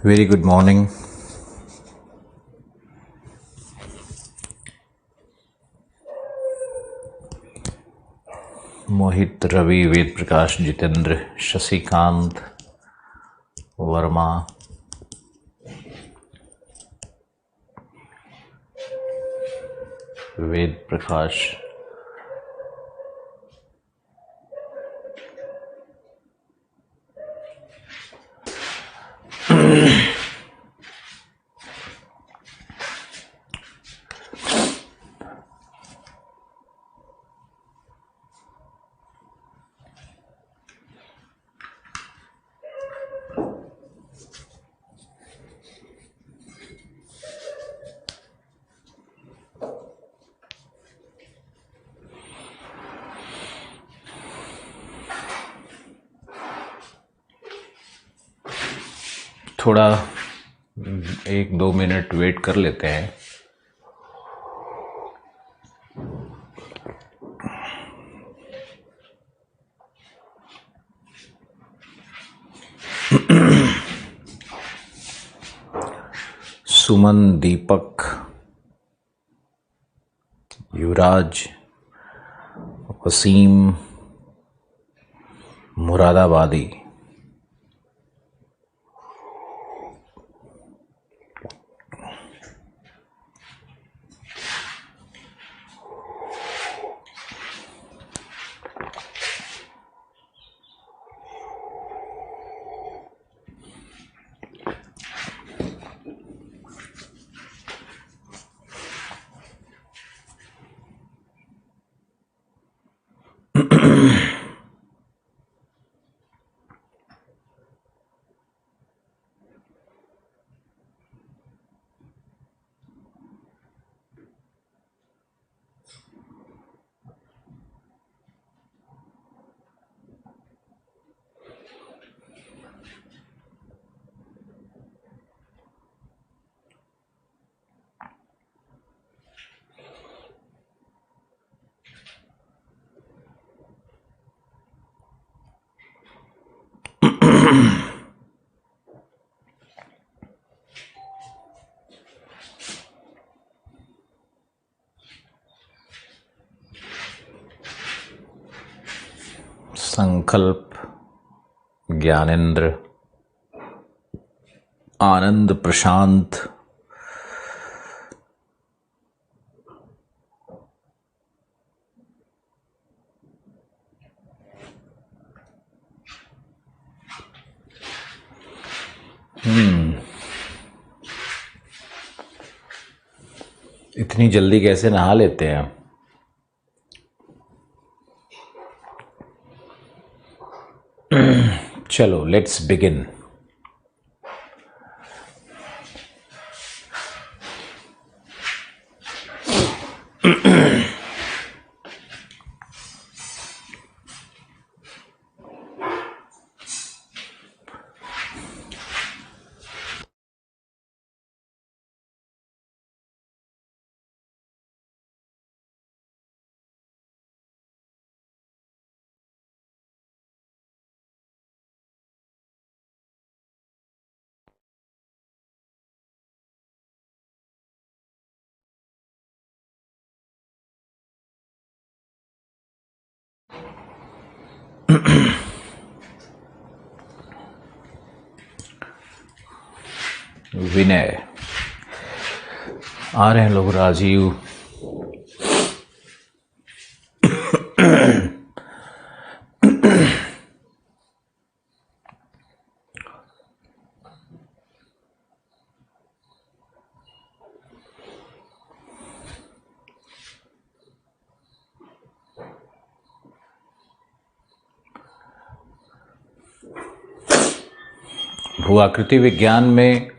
Very good morning. मोहित, रवि, वेद प्रकाश, जितेंद्र, शशिकांत, वर्मा, वेद प्रकाश, थोड़ा 1-2 minute wait कर लेते हैं। सुमन, दीपक, युवराज, वसीम, मुरादाबादी, संकल्प, ज्ञानेंद्र, आनंद, प्रशांत, इतनी जल्दी कैसे नहा लेते हैं? चलो, लेट्स बिगिन। विनय, आ रहे हैं लोग। राजीव, भूआकृति विज्ञान में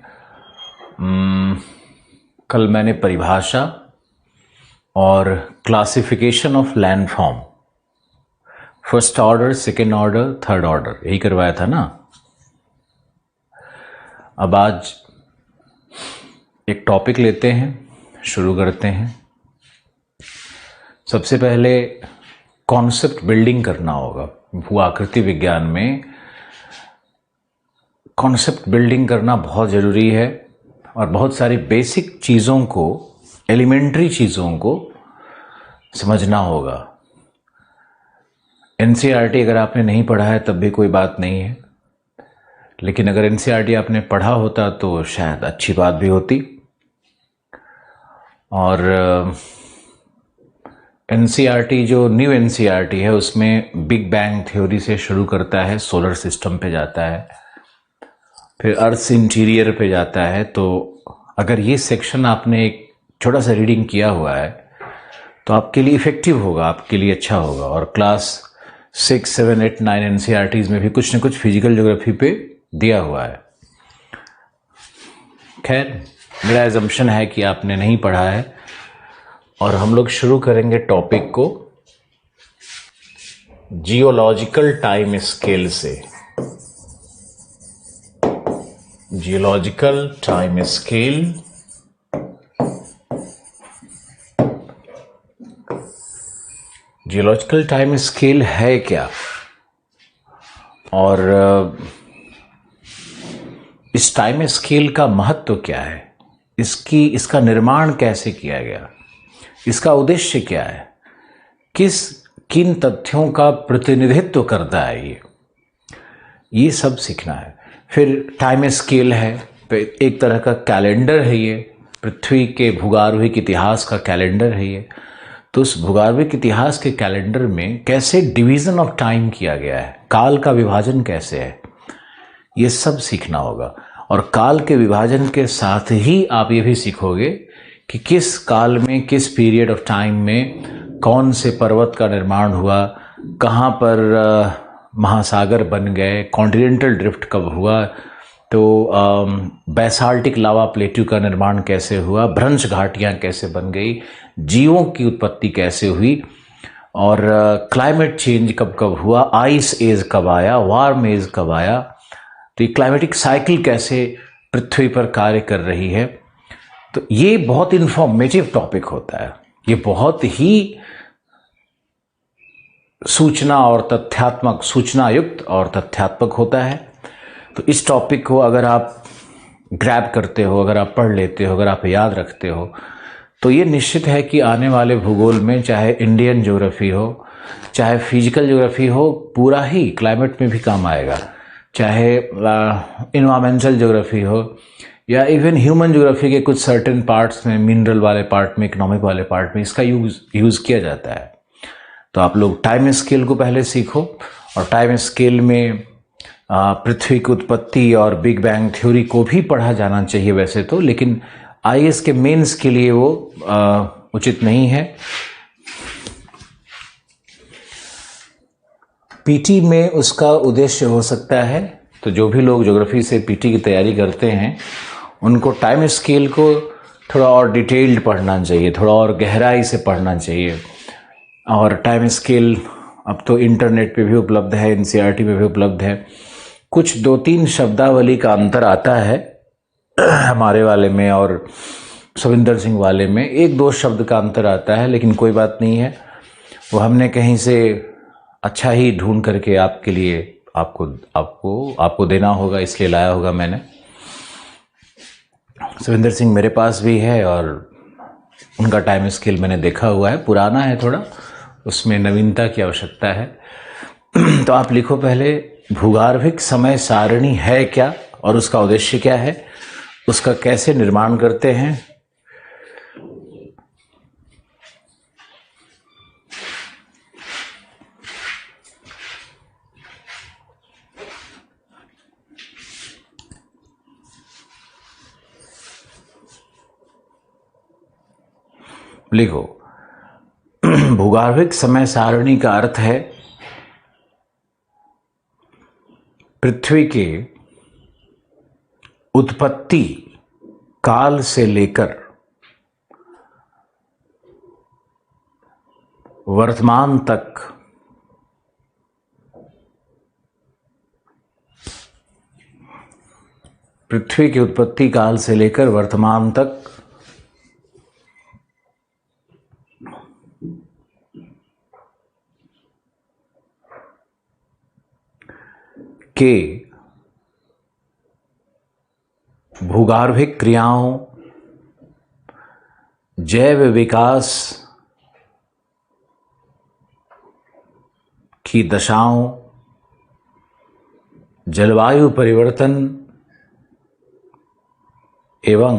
कल मैंने परिभाषा और classification of landform, first order, second order, third order, यही करवाया था ना। अब आज एक टॉपिक लेते हैं, शुरू करते हैं। सबसे पहले कॉन्सेप्ट बिल्डिंग करना होगा। भूआकृति विज्ञान में कॉन्सेप्ट बिल्डिंग करना बहुत ज़रूरी है और बहुत सारी बेसिक चीज़ों को, एलिमेंट्री चीज़ों को समझना होगा। एनसीईआरटी अगर आपने नहीं पढ़ा है तब भी कोई बात नहीं है, लेकिन अगर एनसीईआरटी आपने पढ़ा होता तो शायद अच्छी बात भी होती। और एनसीईआरटी जो न्यू एनसीईआरटी है उसमें बिग बैंग थ्योरी से शुरू करता है, सोलर सिस्टम पे जाता है, फिर अर्थ इंटीरियर पे जाता है। तो अगर ये सेक्शन आपने एक छोटा सा रीडिंग किया हुआ है तो आपके लिए इफेक्टिव होगा, आपके लिए अच्छा होगा। और क्लास 6, 7, 8, 9 एनसीईआरटीज में भी कुछ न कुछ फिजिकल ज्योग्राफी पे दिया हुआ है। खैर, मेरा एजम्पशन है कि आपने नहीं पढ़ा है और हम लोग शुरू करेंगे टॉपिक को जियोलॉजिकल टाइम स्केल से। Geological time scale, geological time scale है क्या और इस टाइम स्केल का महत्व क्या है, इसका निर्माण कैसे किया गया, इसका उद्देश्य क्या है, किन तथ्यों का प्रतिनिधित्व करता है, ये सब सीखना है। फिर टाइम स्केल है, एक तरह का कैलेंडर है, ये पृथ्वी के भूगर्भिक इतिहास का कैलेंडर है ये। तो उस भूगर्भिक इतिहास के कैलेंडर में कैसे डिवीजन ऑफ टाइम किया गया है, काल का विभाजन कैसे है, ये सब सीखना होगा। और काल के विभाजन के साथ ही आप ये भी सीखोगे कि किस काल में, किस पीरियड ऑफ टाइम में कौन से पर्वत का निर्माण हुआ, कहाँ पर महासागर बन गए, कॉन्टिनेंटल ड्रिफ्ट कब हुआ, तो बैसाल्टिक लावा प्लेट्यू का निर्माण कैसे हुआ, भ्रंश घाटियाँ कैसे बन गई, जीवों की उत्पत्ति कैसे हुई, और क्लाइमेट चेंज कब कब हुआ, आइस एज कब आया, वार्म एज कब आया, तो ये क्लाइमेटिक साइकिल कैसे पृथ्वी पर कार्य कर रही है। तो ये बहुत इंफॉर्मेटिव टॉपिक होता है, ये बहुत ही सूचना युक्त और तथ्यात्मक होता है। तो इस टॉपिक को अगर आप ग्रैब करते हो, अगर आप पढ़ लेते हो, अगर आप याद रखते हो, तो ये निश्चित है कि आने वाले भूगोल में, चाहे इंडियन ज्योग्राफी हो, चाहे फिजिकल ज्योग्राफी हो, पूरा ही क्लाइमेट में भी काम आएगा, चाहे इन्वायरमेंटल ज्योग्राफी हो, या इवन ह्यूमन ज्योग्राफी के कुछ सर्टेन पार्ट्स में, मिनरल वाले पार्ट में, इकोनॉमिक वाले पार्ट में इसका यूज़ किया जाता है। तो आप लोग टाइम स्केल को पहले सीखो, और टाइम स्केल में पृथ्वी की उत्पत्ति और बिग बैंग थ्योरी को भी पढ़ा जाना चाहिए वैसे तो, लेकिन आईएएस के मेंस के लिए वो उचित नहीं है। पीटी में उसका उद्देश्य हो सकता है। तो जो भी लोग ज्योग्राफी से पीटी की तैयारी करते हैं उनको टाइम स्केल को थोड़ा और डिटेल्ड पढ़ना चाहिए, थोड़ा और गहराई से पढ़ना चाहिए। और टाइम स्केल अब तो इंटरनेट पे भी उपलब्ध है, एनसीईआरटी में भी उपलब्ध है। कुछ 2-3 शब्दावली का अंतर आता है हमारे वाले में और सविंदर सिंह वाले में, 1-2 शब्द का अंतर आता है, लेकिन कोई बात नहीं है, वो हमने कहीं से अच्छा ही ढूंढ करके आपके लिए आपको देना होगा, इसलिए लाया होगा मैंने। सविंदर सिंह मेरे पास भी है और उनका टाइम स्केल मैंने देखा हुआ है, पुराना है थोड़ा, उसमें नवीनता की आवश्यकता है। तो आप लिखो पहले, भूगर्भिक समय सारणी है क्या और उसका उद्देश्य क्या है, उसका कैसे निर्माण करते हैं। लिखो, भूगर्भिक समय सारणी का अर्थ है पृथ्वी के उत्पत्ति काल से लेकर वर्तमान तक पृथ्वी के उत्पत्ति काल से लेकर वर्तमान तक के भूगार्भिक क्रियाओं, जैव विकास की दशाओं, जलवायु परिवर्तन एवं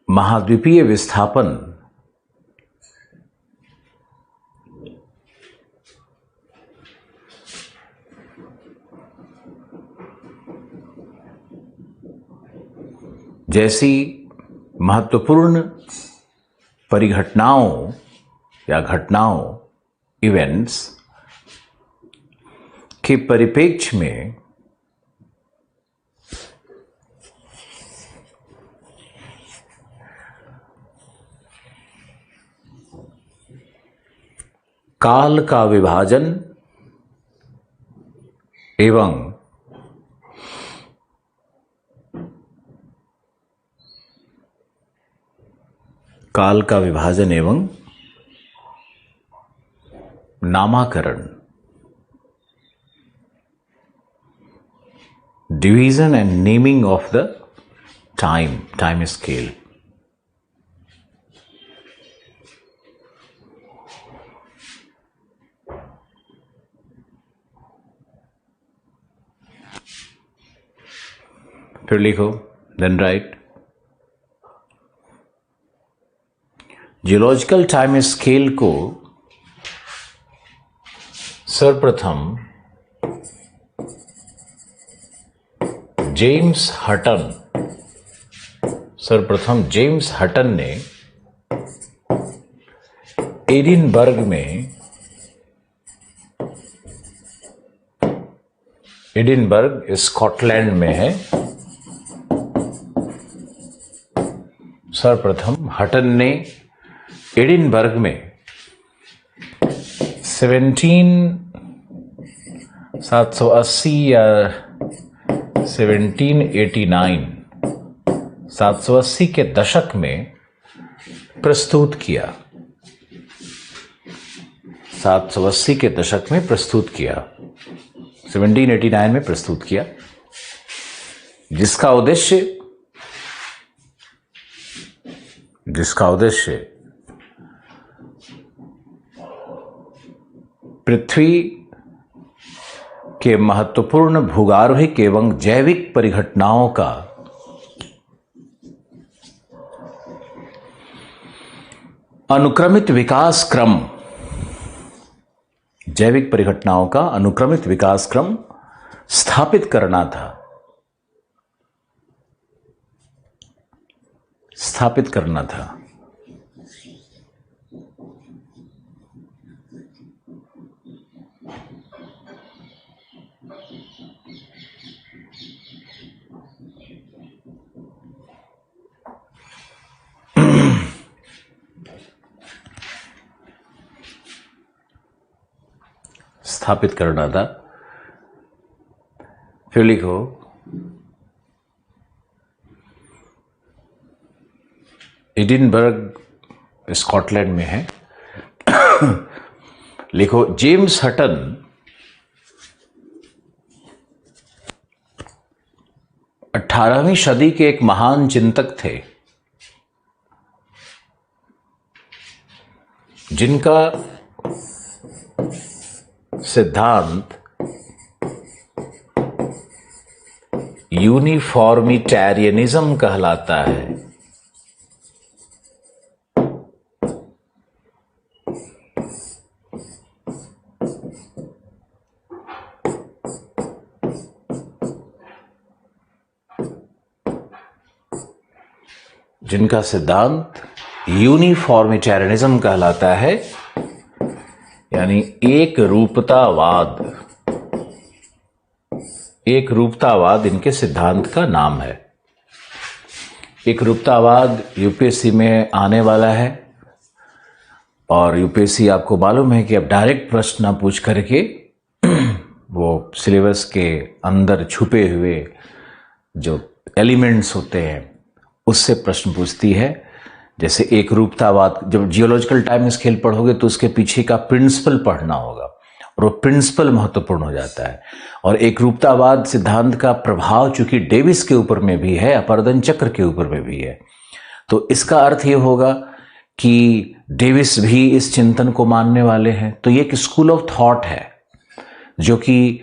महाद्वीपीय विस्थापन जैसी महत्वपूर्ण परिघटनाओं या घटनाओं, इवेंट्स के परिप्रेक्ष्य में काल का विभाजन एवं नामाकरण, division and naming of the time scale. फिर लिखो, then write. Geological time scale को सर्वप्रथम जेम्स हटन ने एडिनबर्ग में, एडिनबर्ग स्कॉटलैंड में है, सर्वप्रथम हटन ने एडिनबर्ग में 1780 या 1780 के दशक में प्रस्तुत किया, 1780 के दशक में प्रस्तुत किया, 1789 में प्रस्तुत किया, जिसका उद्देश्य पृथ्वी के महत्वपूर्ण भूगार्भिक एवं जैविक परिघटनाओं का अनुक्रमित विकास क्रम, जैविक परिघटनाओं का अनुक्रमित विकास क्रम स्थापित करना था। फिर लिखो, एडिनबर्ग स्कॉटलैंड में है। लिखो, जेम्स हटन अठारहवीं सदी के एक महान चिंतक थे, जिनका सिद्धांत यूनिफॉर्मिटेरियनिज्म कहलाता है। जिनका सिद्धांत यूनिफॉर्मिटेरियनिज्म कहलाता है, यानी एक रूपतावाद इनके सिद्धांत का नाम है। एक रूपतावाद यूपीएससी में आने वाला है, और यूपीएससी आपको मालूम है कि अब डायरेक्ट प्रश्न ना पूछ करके वो सिलेबस के अंदर छुपे हुए जो एलिमेंट्स होते हैं उससे प्रश्न पूछती है। जैसे एक रूपतावाद, जब जियोलॉजिकल टाइम स्केल पढ़ोगे तो उसके पीछे का प्रिंसिपल पढ़ना होगा, और वो प्रिंसिपल महत्वपूर्ण हो जाता है। और एकरूपतावाद सिद्धांत का प्रभाव चूंकि डेविस के ऊपर में भी है, अपरदन चक्र के ऊपर में भी है, तो इसका अर्थ ये होगा कि डेविस भी इस चिंतन को मानने वाले हैं। तो ये एक स्कूल ऑफ थॉट है जो कि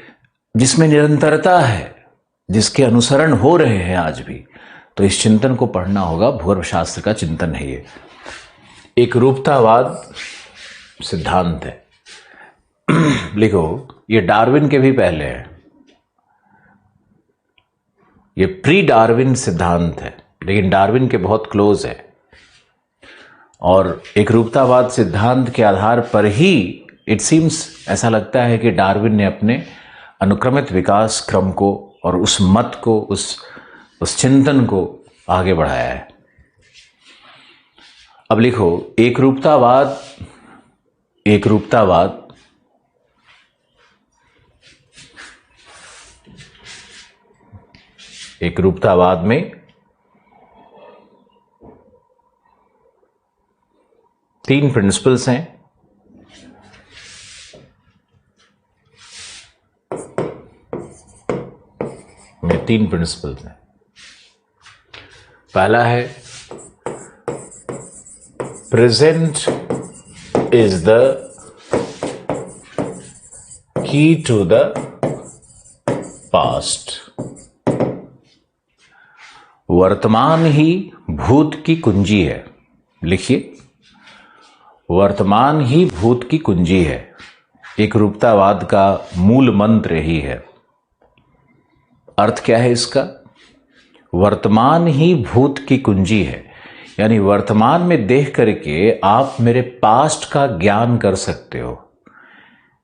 जिसमें निरंतरता है, जिसके अनुसरण हो रहे हैं आज भी। तो इस चिंतन को पढ़ना होगा, भूगर्भ शास्त्र का चिंतन है ये। एकरूपतावाद सिद्धांत है। लिखो, ये डार्विन के भी पहले है, ये प्री डार्विन सिद्धांत है, लेकिन डार्विन के बहुत क्लोज है। और एकरूपतावाद सिद्धांत के आधार पर ही इट सीम्स, ऐसा लगता है कि डार्विन ने अपने अनुक्रमित विकास क्रम को और उस मत को, उस चिंतन को आगे बढ़ाया है। अब लिखो, एकरूपतावाद एकरूपतावाद में 3 प्रिंसिपल्स हैं। में 3 प्रिंसिपल्स हैं। पहला है, present is the key to the past. वर्तमान ही भूत की कुंजी है। लिखिए, वर्तमान ही भूत की कुंजी है। एकरूपतावाद का मूल मंत्र यही है। अर्थ क्या है इसका? वर्तमान ही भूत की कुंजी है, यानी वर्तमान में देख करके आप मेरे पास्ट का ज्ञान कर सकते हो।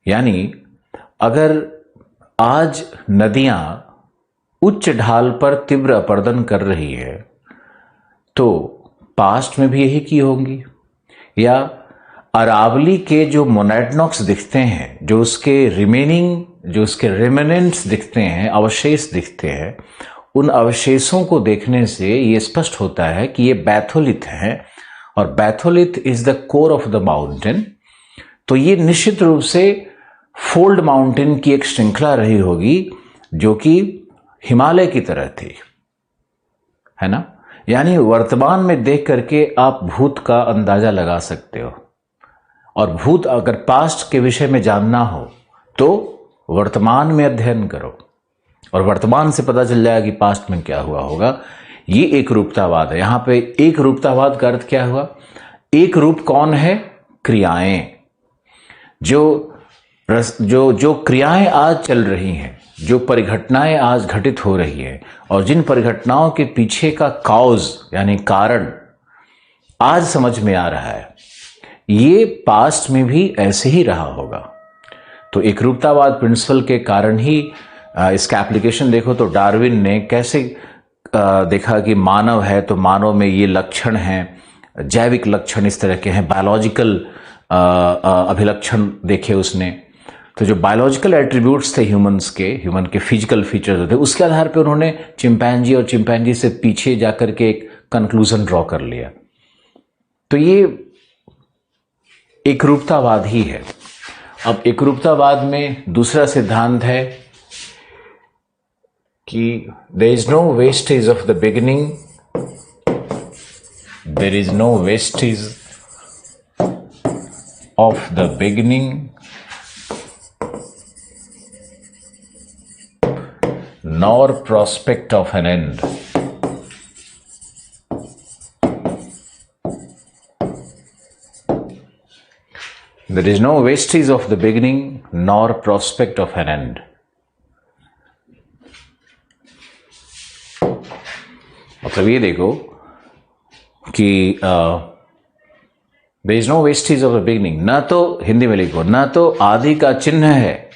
यानी अगर आज नदियां उच्च ढाल पर तीव्र अपरदन कर रही है, तो पास्ट में भी यही की होंगी। या अरावली के जो मोनेटनॉक्स दिखते हैं, जो उसके रिमेनेंट्स दिखते हैं, अवशेष दिखते हैं, उन अवशेषों को देखने से ये स्पष्ट होता है कि ये बैथोलिथ हैं, और batholith is the core of the mountain. तो ये निश्चित रूप से फोल्ड माउंटेन की एक श्रृंखला रही होगी जो कि हिमालय की तरह थी, है ना। यानी वर्तमान में देख करके आप भूत का अंदाजा लगा सकते हो। और भूत अगर पास्ट के विषय में जानना हो तो वर्तमान में अध्ययन करो, और वर्तमान से पता चल जाएगा कि पास्ट में क्या हुआ होगा। ये एक रूपतावाद है। यहां पे एक रूपतावाद का अर्थ क्या हुआ? एक रूप कौन है? क्रियाएं। जो क्रियाएं आज चल रही हैं, जो परिघटनाएं आज घटित हो रही है, और जिन परिघटनाओं के पीछे का कॉज यानी कारण आज समझ में आ रहा है, ये पास्ट में भी ऐसे ही रहा होगा। तो एकरूपतावाद प्रिंसिपल के कारण ही इसका एप्लीकेशन देखो तो डार्विन ने कैसे देखा कि मानव है तो मानव में ये लक्षण हैं, जैविक लक्षण इस तरह के हैं, बायोलॉजिकल अभिलक्षण देखे उसने। तो जो बायोलॉजिकल एट्रीब्यूट्स थे ह्यूमन के फिजिकल फीचर्स थे, उसके आधार पर उन्होंने चिंपैंजी और चिंपैंजी से पीछे जाकर के एक कंक्लूजन ड्रॉ कर लिया। तो ये एकरूपतावाद ही है। अब एकरूपतावाद में दूसरा सिद्धांत है कि there is no wastage of the beginning, there is no wastage of the beginning nor prospect of an end. There is no vestige of the beginning nor prospect of an end. मतलब ये देखो कि there is no vestige of the beginning, ना तो हिंदी में लिखो, ना तो आदि का चिन्ह है,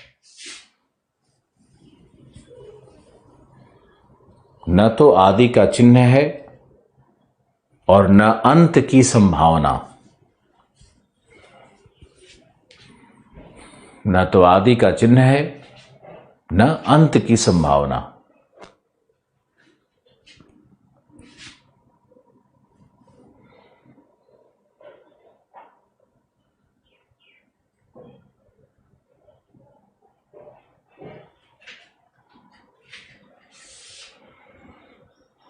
न तो आदि का चिन्ह है और न अंत की संभावना। न तो आदि का चिन्ह है, न अंत की संभावना।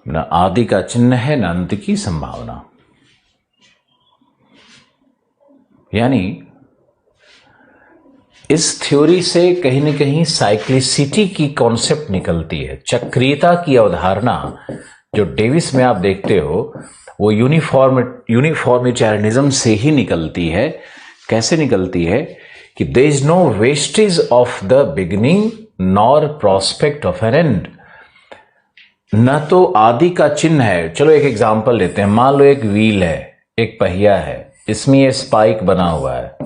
न आदि का चिन्ह है न अंत की संभावना। यानी इस थ्योरी से कहीं न कहीं साइक्लिसिटी की कॉन्सेप्ट निकलती है, चक्रीयता की अवधारणा जो डेविस में आप देखते हो वो यूनिफॉर्मिटेरियनिज्म से ही निकलती है। कैसे निकलती है कि there is no wastage of the beginning nor prospect of an end. न तो आदि का चिन्ह है। चलो एक एग्जांपल लेते हैं। मान लो एक व्हील है, एक पहिया है, इसमें ये स्पाइक बना हुआ है।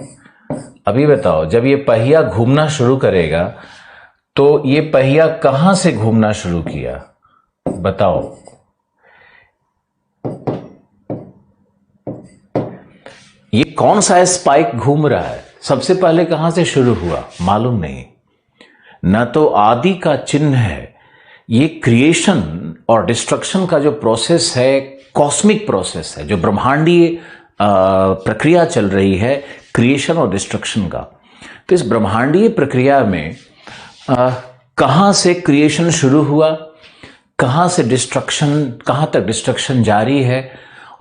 अभी बताओ, जब ये पहिया घूमना शुरू करेगा तो ये पहिया कहां से घूमना शुरू किया? बताओ। ये कौन सा स्पाइक घूम रहा है? सबसे पहले कहां से शुरू हुआ? मालूम नहीं। न तो आदि का चिन्ह है। ये क्रिएशन और डिस्ट्रक्शन का जो प्रोसेस है, कॉस्मिक प्रोसेस है, जो ब्रह्मांडीय प्रक्रिया चल रही है क्रिएशन और डिस्ट्रक्शन का। तो इस ब्रह्मांडीय प्रक्रिया में कहां से क्रिएशन शुरू हुआ, कहां से डिस्ट्रक्शन, कहां तक डिस्ट्रक्शन जारी है,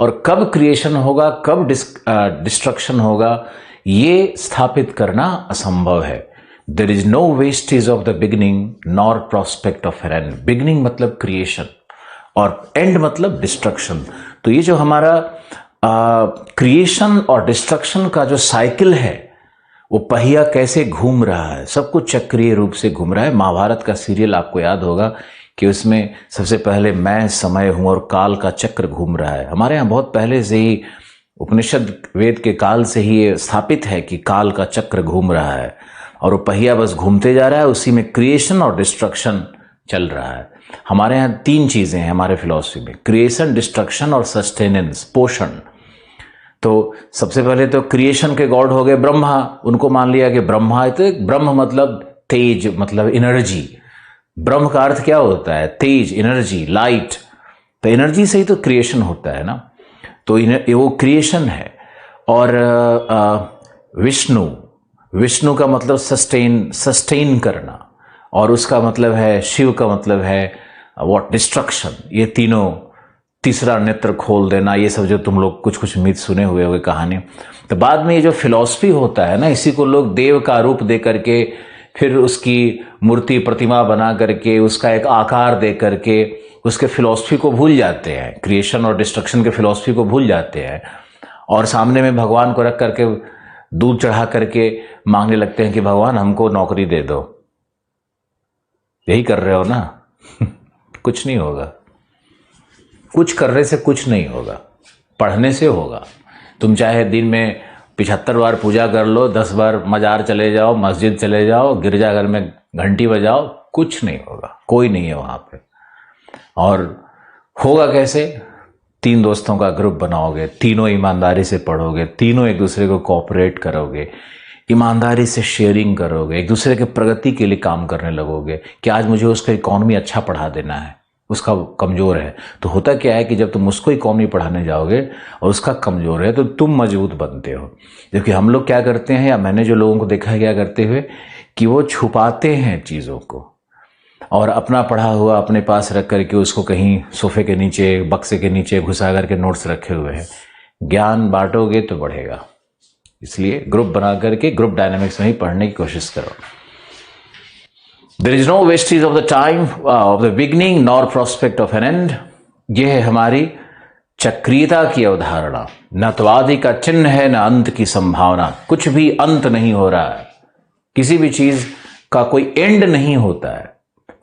और कब क्रिएशन होगा, कब डिस्ट्रक्शन होगा, ये स्थापित करना असंभव है। There is no wastage of the beginning nor prospect of an end. Beginning मतलब क्रिएशन और एंड मतलब डिस्ट्रक्शन। तो ये जो हमारा क्रिएशन और डिस्ट्रक्शन का जो साइकिल है, वो पहिया कैसे घूम रहा है, सब कुछ चक्रीय रूप से घूम रहा है। महाभारत का सीरियल आपको याद होगा कि उसमें सबसे पहले मैं समय हूं और काल का चक्र घूम रहा है। हमारे यहाँ बहुत पहले से ही उपनिषद वेद के काल से ही ये स्थापित है कि काल का चक्र घूम रहा है और वो पहिया बस घूमते जा रहा है, उसी में क्रिएशन और डिस्ट्रक्शन चल रहा है। हमारे यहाँ 3 चीजें हैं हमारे फिलॉसफी में, क्रिएशन, डिस्ट्रक्शन और सस्टेनेंस, पोषण। तो सबसे पहले तो क्रिएशन के गॉड हो गए ब्रह्मा, उनको मान लिया कि ब्रह्मा है। तो ब्रह्म मतलब तेज, मतलब एनर्जी। ब्रह्म का अर्थ क्या होता है? तेज, एनर्जी, लाइट। तो एनर्जी से ही तो क्रिएशन होता है ना। तो वो क्रिएशन है। और विष्णु का मतलब सस्टेन करना, और उसका मतलब है, शिव का मतलब है व्हाट, डिस्ट्रक्शन। ये तीनों, तीसरा नेत्र खोल देना, ये सब जो तुम लोग कुछ मिथ सुने हुए होंगे कहानी। तो बाद में ये जो फिलॉसफी होता है ना, इसी को लोग देव का रूप दे करके, फिर उसकी मूर्ति प्रतिमा बना करके, उसका एक आकार दे करके उसके फिलॉसफी को भूल जाते हैं, क्रिएशन और डिस्ट्रक्शन के फिलॉसफी को भूल जाते हैं, और सामने में भगवान को रख करके दूध चढ़ा करके मांगने लगते हैं कि भगवान हमको नौकरी दे दो। यही कर रहे हो ना। कुछ नहीं होगा। कुछ करने से कुछ नहीं होगा, पढ़ने से होगा। तुम चाहे दिन में 75 बार पूजा कर लो, 10 बार मजार चले जाओ, मस्जिद चले जाओ, गिरजाघर में घंटी बजाओ, कुछ नहीं होगा। कोई नहीं है वहां पे। और होगा कैसे? 3 दोस्तों का ग्रुप बनाओगे, तीनों ईमानदारी से पढ़ोगे, तीनों एक दूसरे को कोऑपरेट करोगे, ईमानदारी से शेयरिंग करोगे, एक दूसरे के प्रगति के लिए काम करने लगोगे कि आज मुझे उसका इकॉनमी अच्छा पढ़ा देना है, उसका कमजोर है। तो होता क्या है कि जब तुम उसको इकॉनमी पढ़ाने जाओगे और उसका कमजोर है तो तुम मजबूत बनते हो। जबकि हम लोग क्या करते हैं, या मैंने जो लोगों को देखा है क्या करते हुए, कि वो छुपाते हैं चीज़ों को और अपना पढ़ा हुआ अपने पास रख करके उसको कहीं सोफे के नीचे, बक्से के नीचे घुसा करके नोट्स रखे हुए हैं। ज्ञान बांटोगे तो बढ़ेगा। इसलिए ग्रुप बना करके ग्रुप डायनामिक्स में ही पढ़ने की कोशिश करो। There is no wastage of the time of the beginning nor prospect of an end। यह है हमारी चक्रीयता की अवधारणा। न तो आदि का चिन्ह है, न अंत की संभावना। कुछ भी अंत नहीं हो रहा है, किसी भी चीज का कोई एंड नहीं होता है।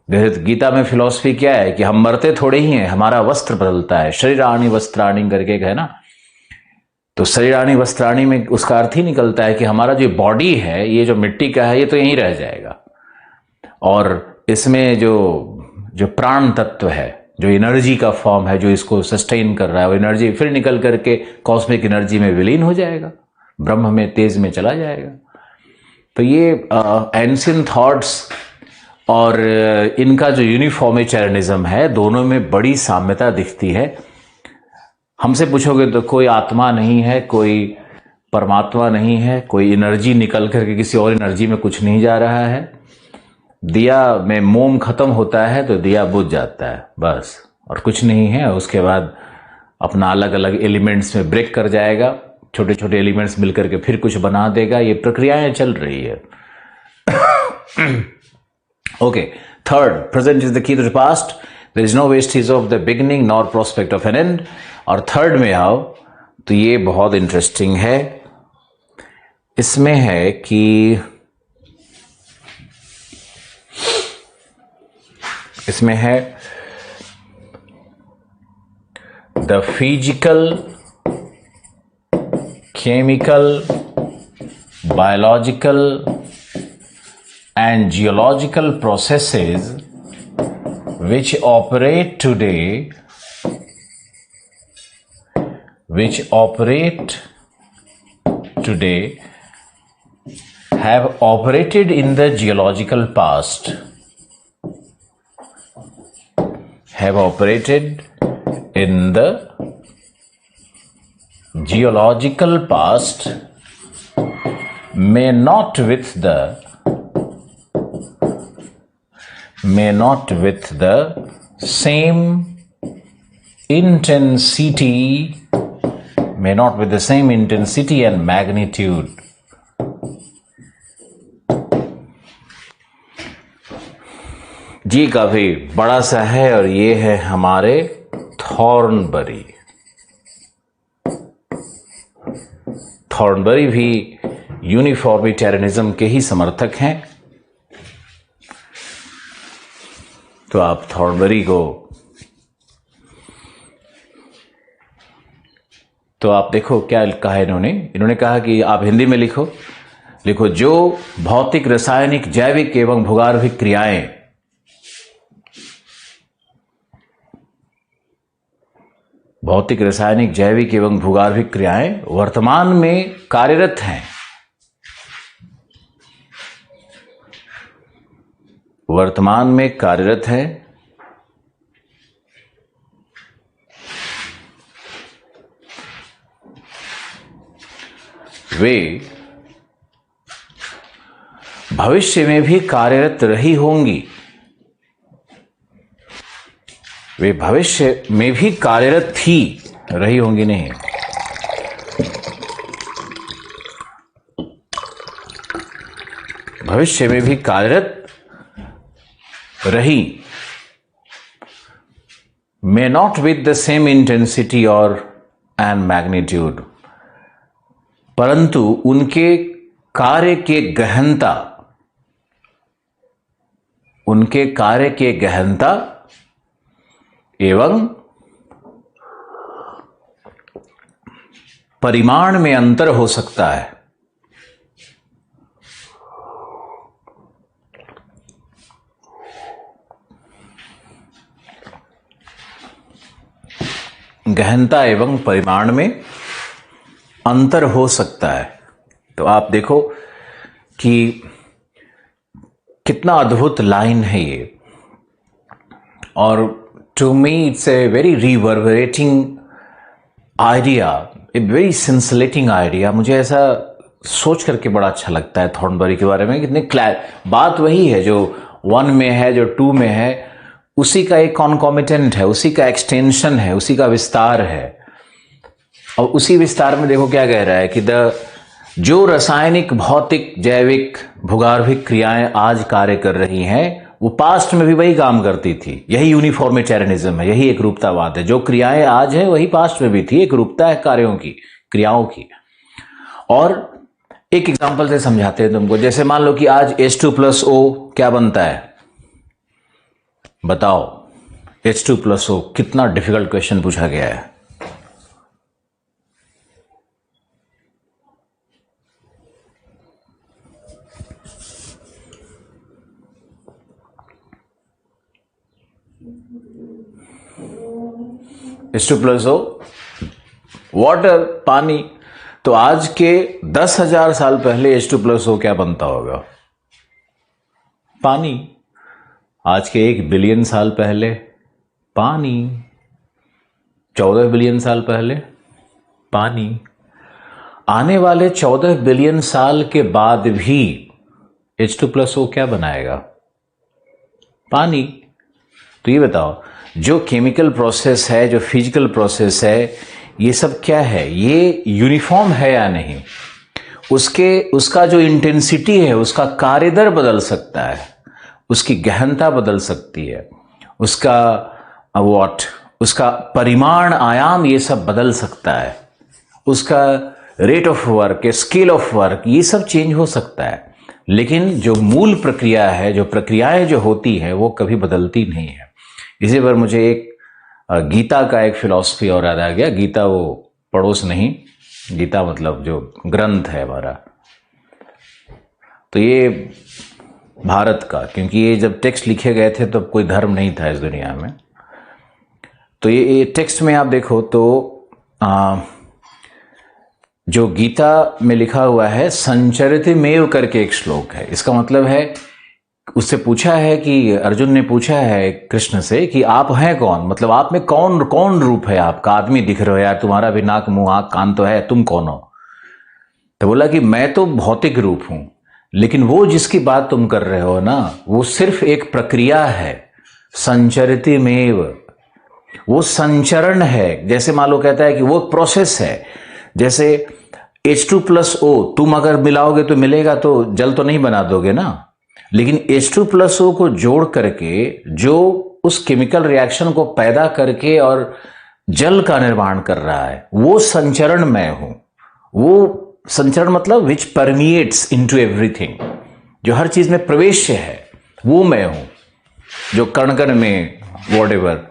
गीता में फिलॉसफी क्या है कि हम मरते थोड़े ही हैं, हमारा वस्त्र बदलता है। शरीराणि वस्त्राणि करके है ना। तो शरीराणि वस्त्राणि में उसका अर्थ ही निकलता है कि हमारा जो बॉडी है, ये जो मिट्टी का है, ये तो यहीं रह जाएगा, और इसमें जो प्राण तत्व है, जो एनर्जी का फॉर्म है, जो इसको सस्टेन कर रहा है, वो एनर्जी फिर निकल करके कॉस्मिक एनर्जी में विलीन हो जाएगा, ब्रह्म में, तेज में चला जाएगा। तो ये एंशिएंट थॉट्स और इनका जो यूनिफॉर्मिटेरियनिज्म है, दोनों में बड़ी साम्यता दिखती है। हमसे पूछोगे तो कोई आत्मा नहीं है, कोई परमात्मा नहीं है, कोई एनर्जी निकल करके किसी और एनर्जी में कुछ नहीं जा रहा है। दिया में मोम खत्म होता है तो दिया बुझ जाता है, बस और कुछ नहीं है, उसके बाद अपना अलग अलग एलिमेंट्स में ब्रेक कर जाएगा, छोटे छोटे एलिमेंट्स मिलकर के फिर कुछ बना देगा। ये प्रक्रियाएं चल रही है। Okay, third, present is the key to the past, there is no wastage of the beginning nor prospect of an end. और थर्ड में आओ तो ये बहुत इंटरेस्टिंग है। इसमें है कि इसमें है the physical, chemical, biological and geological processes which operate today have operated in the geological past, have operated in the geological past, may not with the same intensity and magnitude. जी काफी बड़ा सा है और ये है हमारे थॉर्नबरी। थॉर्नबरी भी यूनिफॉर्मिटेरियनिज्म के ही समर्थक हैं। तो आप थॉर्नबरी को तो आप देखो क्या कहा इन्होंने कहा कि आप हिंदी में लिखो जो भौतिक, रासायनिक, जैविक एवं भूगर्भिक क्रियाएं भौतिक, रासायनिक, जैविक एवं भूगर्भिक क्रियाएं वर्तमान में कार्यरत हैं। वर्तमान में कार्यरत है। वे भविष्य में भी कार्यरत रही होंगी। वे भविष्य में भी कार्यरत थी, रही होंगी नहीं, भविष्य में भी कार्यरत रही। May not with the same intensity और एंड मैग्नीट्यूड, परंतु उनके कार्य के गहनता, एवं परिमाण में अंतर हो सकता है। गहनता एवं परिमाण में अंतर हो सकता है। तो आप देखो कि कितना अद्भुत लाइन है ये। और to me it's a very reverberating idea, a very scintillating idea. मुझे ऐसा सोच करके बड़ा अच्छा लगता है थॉर्नबरी के बारे में। कितने बात वही है जो 1 में है, जो 2 में है, उसी का एक कॉन्कॉमिटेंट है, उसी का एक्सटेंशन है, उसी का विस्तार है। और उसी विस्तार में देखो क्या कह रहा है कि जो रासायनिक, भौतिक, जैविक, भूगर्भिक क्रियाएं आज कार्य कर रही हैं, वो पास्ट में भी वही काम करती थी। यही यूनिफॉर्मिटेरियनिज्म है, यही एक रूपतावाद है। जो क्रियाएं आज है वही पास्ट में भी थी। एक रूपता है कार्यों की, क्रियाओं की। और एक एग्जांपल से समझाते हैं तुमको। जैसे मान लो कि आज H2+O क्या बनता है, बताओ। H2+O, कितना डिफिकल्ट क्वेश्चन पूछा गया है। H2+O, वाटर, पानी। तो आज के 10,000 साल पहले H2+O क्या बनता होगा? पानी। आज के 1 बिलियन साल पहले पानी। 14 बिलियन साल पहले पानी। आने वाले 14 बिलियन साल के बाद भी H2+O क्या बनाएगा? पानी। तो ये बताओ, जो केमिकल प्रोसेस है, जो फिजिकल प्रोसेस है, ये सब क्या है, ये यूनिफॉर्म है या नहीं, उसका जो इंटेंसिटी है, उसका कार्यदर बदल सकता है, उसकी गहनता बदल सकती है, उसका परिमाण, आयाम, ये सब बदल सकता है, उसका rate of work, scale of work, ये सब चेंज हो सकता है। लेकिन जो मूल प्रक्रिया है, जो प्रक्रियाएं जो होती हैं, वो कभी बदलती नहीं है। इसी पर मुझे एक गीता का एक फिलॉसफी और याद आ गया। गीता वो पड़ोस नहीं, गीता मतलब जो ग्रंथ है हमारा, तो ये भारत का, क्योंकि ये जब टेक्स्ट लिखे गए थे तो कोई धर्म नहीं था इस दुनिया में। तो ये टेक्स्ट में आप देखो तो जो गीता में लिखा हुआ है, संचरितमेव करके एक श्लोक है। इसका मतलब है, उससे पूछा है कि अर्जुन ने पूछा है कृष्ण से कि आप हैं कौन, मतलब आप में कौन कौन रूप है आपका, आदमी दिख रहे हो यार, तुम्हारा भी नाक मुंह आंख कान तो है, तुम कौन हो। तो बोला कि मैं तो भौतिक रूप हूं, लेकिन वो जिसकी बात तुम कर रहे हो ना, वो सिर्फ एक प्रक्रिया है, संचरितमेव, वो संचरण है। जैसे मान लो कहता है कि वो प्रोसेस है, जैसे H2+O तुम अगर मिलाओगे तो मिलेगा, तो जल तो नहीं बना दोगे ना, लेकिन H2+O को जोड़ करके जो उस केमिकल रिएक्शन को पैदा करके और जल का निर्माण कर रहा है, वो संचरण मैं हूं। वो संचरण मतलब विच परमिएट्स इनटू एवरीथिंग, जो हर चीज में प्रवेश है, वो मैं हूं, जो कण कण में व्हाटएवर।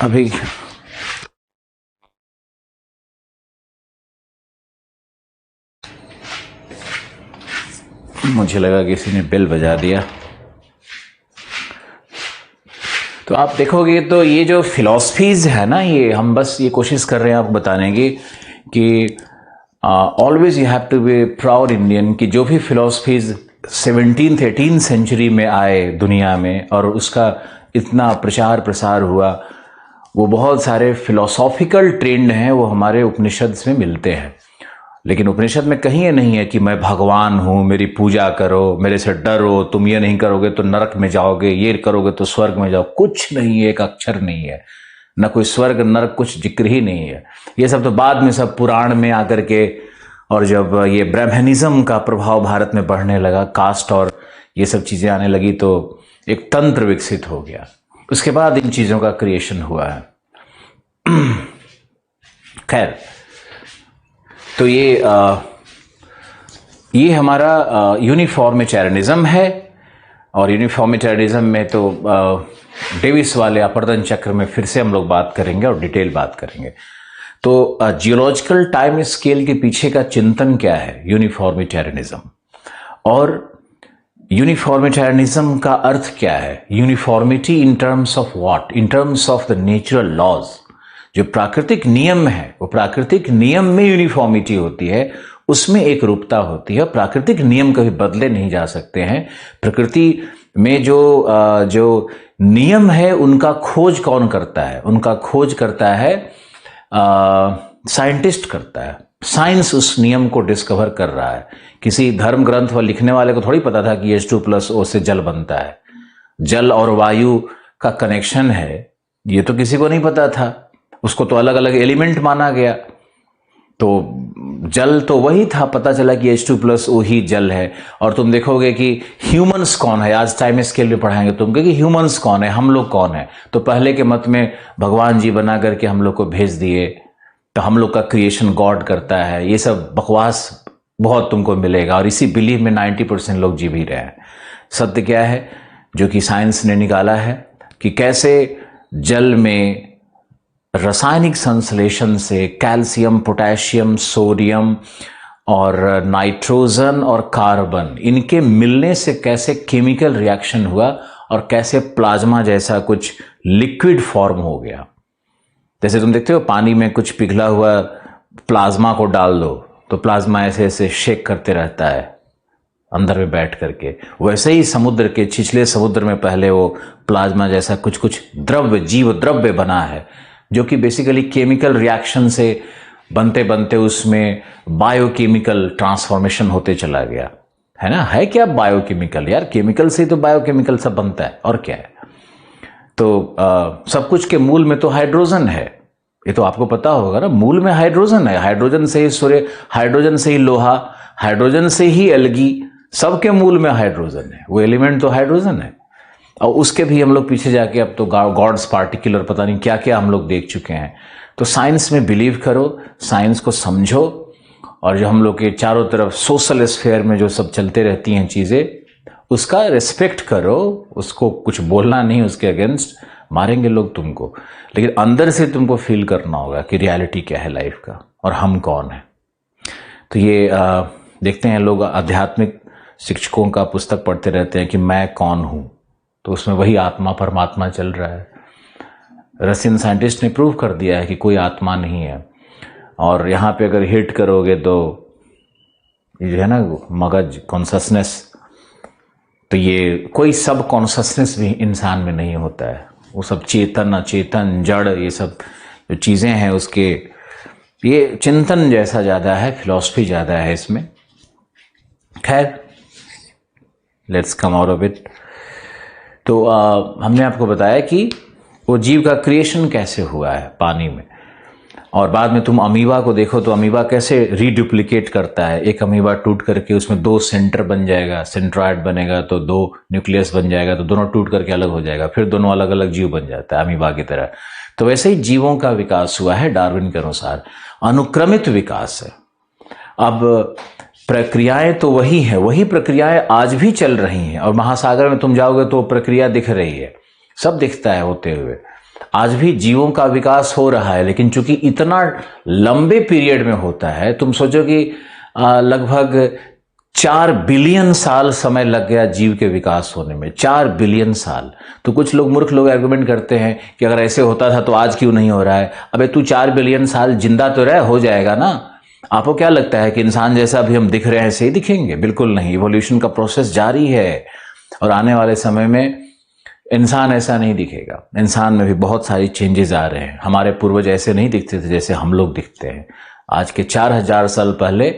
अभी मुझे लगा किसी ने बेल बजा दिया। तो आप देखोगे तो ये जो फिलॉसफीज है ना, ये हम बस ये कोशिश कर रहे हैं आपको बताने की कि always you have to be proud Indian, कि जो भी फिलॉसफीज 17th 18th सेंचुरी में आए दुनिया में और उसका इतना प्रचार प्रसार हुआ, वो बहुत सारे फिलोसॉफिकल ट्रेंड हैं, वो हमारे उपनिषद में मिलते हैं। लेकिन उपनिषद में कहीं ये नहीं है कि मैं भगवान हूं, मेरी पूजा करो, मेरे से डरो, तुम ये नहीं करोगे तो नरक में जाओगे, ये करोगे तो स्वर्ग में जाओ, कुछ नहीं है, एक अक्षर नहीं है, न कोई स्वर्ग नरक, कुछ जिक्र ही नहीं है। ये सब तो बाद में सब पुराण में आकर के, और जब ये ब्राह्मणिज्म का प्रभाव भारत में बढ़ने लगा, कास्ट और ये सब चीजें आने लगी, तो एक तंत्र विकसित हो गया, उसके बाद इन चीजों का क्रिएशन हुआ है। खैर, तो ये हमारा यूनिफॉर्मिटेरियनिज्म है, और यूनिफॉर्मिटेरियनिज्म में तो डेविस वाले अपर्दन चक्र में फिर से हम लोग बात करेंगे और डिटेल बात करेंगे। तो जियोलॉजिकल टाइम स्केल के पीछे का चिंतन क्या है, यूनिफॉर्मिटेरियनिज्म, और यूनिफॉर्मिटेरियनिज्म का अर्थ क्या है, uniformity in terms of what, in terms of the natural laws. जो प्राकृतिक नियम है, वो प्राकृतिक नियम में यूनिफॉर्मिटी होती है, उसमें एक रूपता होती है। प्राकृतिक नियम कभी बदले नहीं जा सकते हैं। प्रकृति में जो नियम है, उनका खोज कौन करता है, उनका खोज करता है साइंटिस्ट करता है। साइंस उस नियम को डिस्कवर कर रहा है। किसी धर्म ग्रंथ व लिखने वाले को थोड़ी पता था कि H2+O से जल बनता है, जल और वायु का कनेक्शन है, ये तो किसी को नहीं पता था। उसको तो अलग अलग एलिमेंट माना गया, तो जल तो वही था, पता चला कि H2+O ही जल है। और तुम देखोगे कि ह्यूमंस कौन है, आज टाइम स्केल में पढ़ाएंगे तुमको कि ह्यूमंस कौन है, हम लोग कौन है। तो पहले के मत में भगवान जी बना करके हम लोग को भेज दिए, तो हम लोग का क्रिएशन गॉड करता है। ये सब बकवास बहुत तुमको मिलेगा, और इसी बिलीव में 90% लोग जी भी रहे हैं। सत्य क्या है, जो कि साइंस ने निकाला है, कि कैसे जल में रासायनिक संश्लेषण से कैल्शियम, पोटेशियम, सोडियम और नाइट्रोजन और कार्बन, इनके मिलने से कैसे केमिकल रिएक्शन हुआ और कैसे प्लाज्मा जैसा कुछ लिक्विड फॉर्म हो गया। जैसे तुम देखते हो पानी में कुछ पिघला हुआ प्लाज्मा को डाल दो तो प्लाज्मा ऐसे ऐसे शेक करते रहता है अंदर में बैठ करके। वैसे ही समुद्र के छिछले समुद्र में पहले वो प्लाज्मा जैसा कुछ कुछ द्रव्य, जीव द्रव्य बना है, जो कि बेसिकली केमिकल रिएक्शन से बनते बनते उसमें बायोकेमिकल ट्रांसफॉर्मेशन होते चला गया, है ना। है क्या बायोकेमिकल, यार केमिकल से तो बायोकेमिकल सब बनता है, और क्या है। तो सब कुछ के मूल में तो हाइड्रोजन है, ये तो आपको पता होगा ना, मूल में हाइड्रोजन है, हाइड्रोजन से ही सूर्य, हाइड्रोजन से ही लोहा, हाइड्रोजन से ही एल्गी, सबके मूल में हाइड्रोजन है, वो एलिमेंट तो हाइड्रोजन है। और उसके भी हम लोग पीछे जाके अब तो गॉड्स पार्टिकल और पता नहीं क्या क्या हम लोग देख चुके हैं। तो साइंस में बिलीव करो, साइंस को समझो, और जो हम लोग के चारों तरफ सोशल स्फेयर में जो सब चलते रहती हैं चीज़ें, उसका रिस्पेक्ट करो, उसको कुछ बोलना नहीं, उसके अगेंस्ट मारेंगे लोग तुमको, लेकिन अंदर से तुमको फील करना होगा कि रियलिटी क्या है लाइफ का और हम कौन है। तो ये देखते हैं लोग आध्यात्मिक शिक्षकों का पुस्तक पढ़ते रहते हैं कि मैं कौन हूँ, तो उसमें वही आत्मा परमात्मा चल रहा है। रशियन साइंटिस्ट ने प्रूव कर दिया है कि कोई आत्मा नहीं है। और यहाँ पे अगर हिट करोगे तो ये जो है ना मगज कॉन्शसनेस, तो ये कोई सब कॉन्शसनेस भी इंसान में नहीं होता है, वो सब चेतन अचेतन जड़ ये सब जो चीज़ें हैं उसके, ये चिंतन जैसा ज़्यादा है, फिलॉसफी ज़्यादा है इसमें। खैर, let's come out of it. तो हमने आपको बताया कि वो जीव का क्रिएशन कैसे हुआ है पानी में, और बाद में तुम अमीबा को देखो तो अमीबा कैसे रीडुप्लिकेट करता है। एक अमीबा टूट करके उसमें 2 सेंटर बन जाएगा, सेंट्रॉइड बनेगा तो 2 न्यूक्लियस बन जाएगा, तो दोनों टूट करके अलग हो जाएगा, फिर दोनों अलग अलग जीव बन जाता है अमीबा की तरह। तो वैसे ही जीवों का विकास हुआ है डार्विन के अनुसार, अनुक्रमित विकास है। अब प्रक्रियाएं तो वही है, वही प्रक्रियाएं आज भी चल रही हैं, और महासागर में तुम जाओगे तो प्रक्रिया दिख रही है, सब दिखता है होते हुए। आज भी जीवों का विकास हो रहा है, लेकिन चूंकि इतना लंबे पीरियड में होता है, तुम सोचो कि लगभग 4 बिलियन साल समय लग गया जीव के विकास होने में, 4 बिलियन साल। तो कुछ लोग मूर्ख लोग आर्गुमेंट करते हैं कि अगर ऐसे होता था तो आज क्यों नहीं हो रहा है। अबे तू 4 बिलियन साल जिंदा तो रह, हो जाएगा ना। आपको क्या लगता है कि इंसान जैसा भी हम दिख रहे हैं ऐसे ही दिखेंगे? बिल्कुल नहीं, इवोल्यूशन का प्रोसेस जारी है, और आने वाले समय में इंसान ऐसा नहीं दिखेगा। इंसान में भी बहुत सारी चेंजेस आ रहे हैं। हमारे पूर्वज ऐसे नहीं दिखते थे जैसे हम लोग दिखते हैं। आज के 4000 साल पहले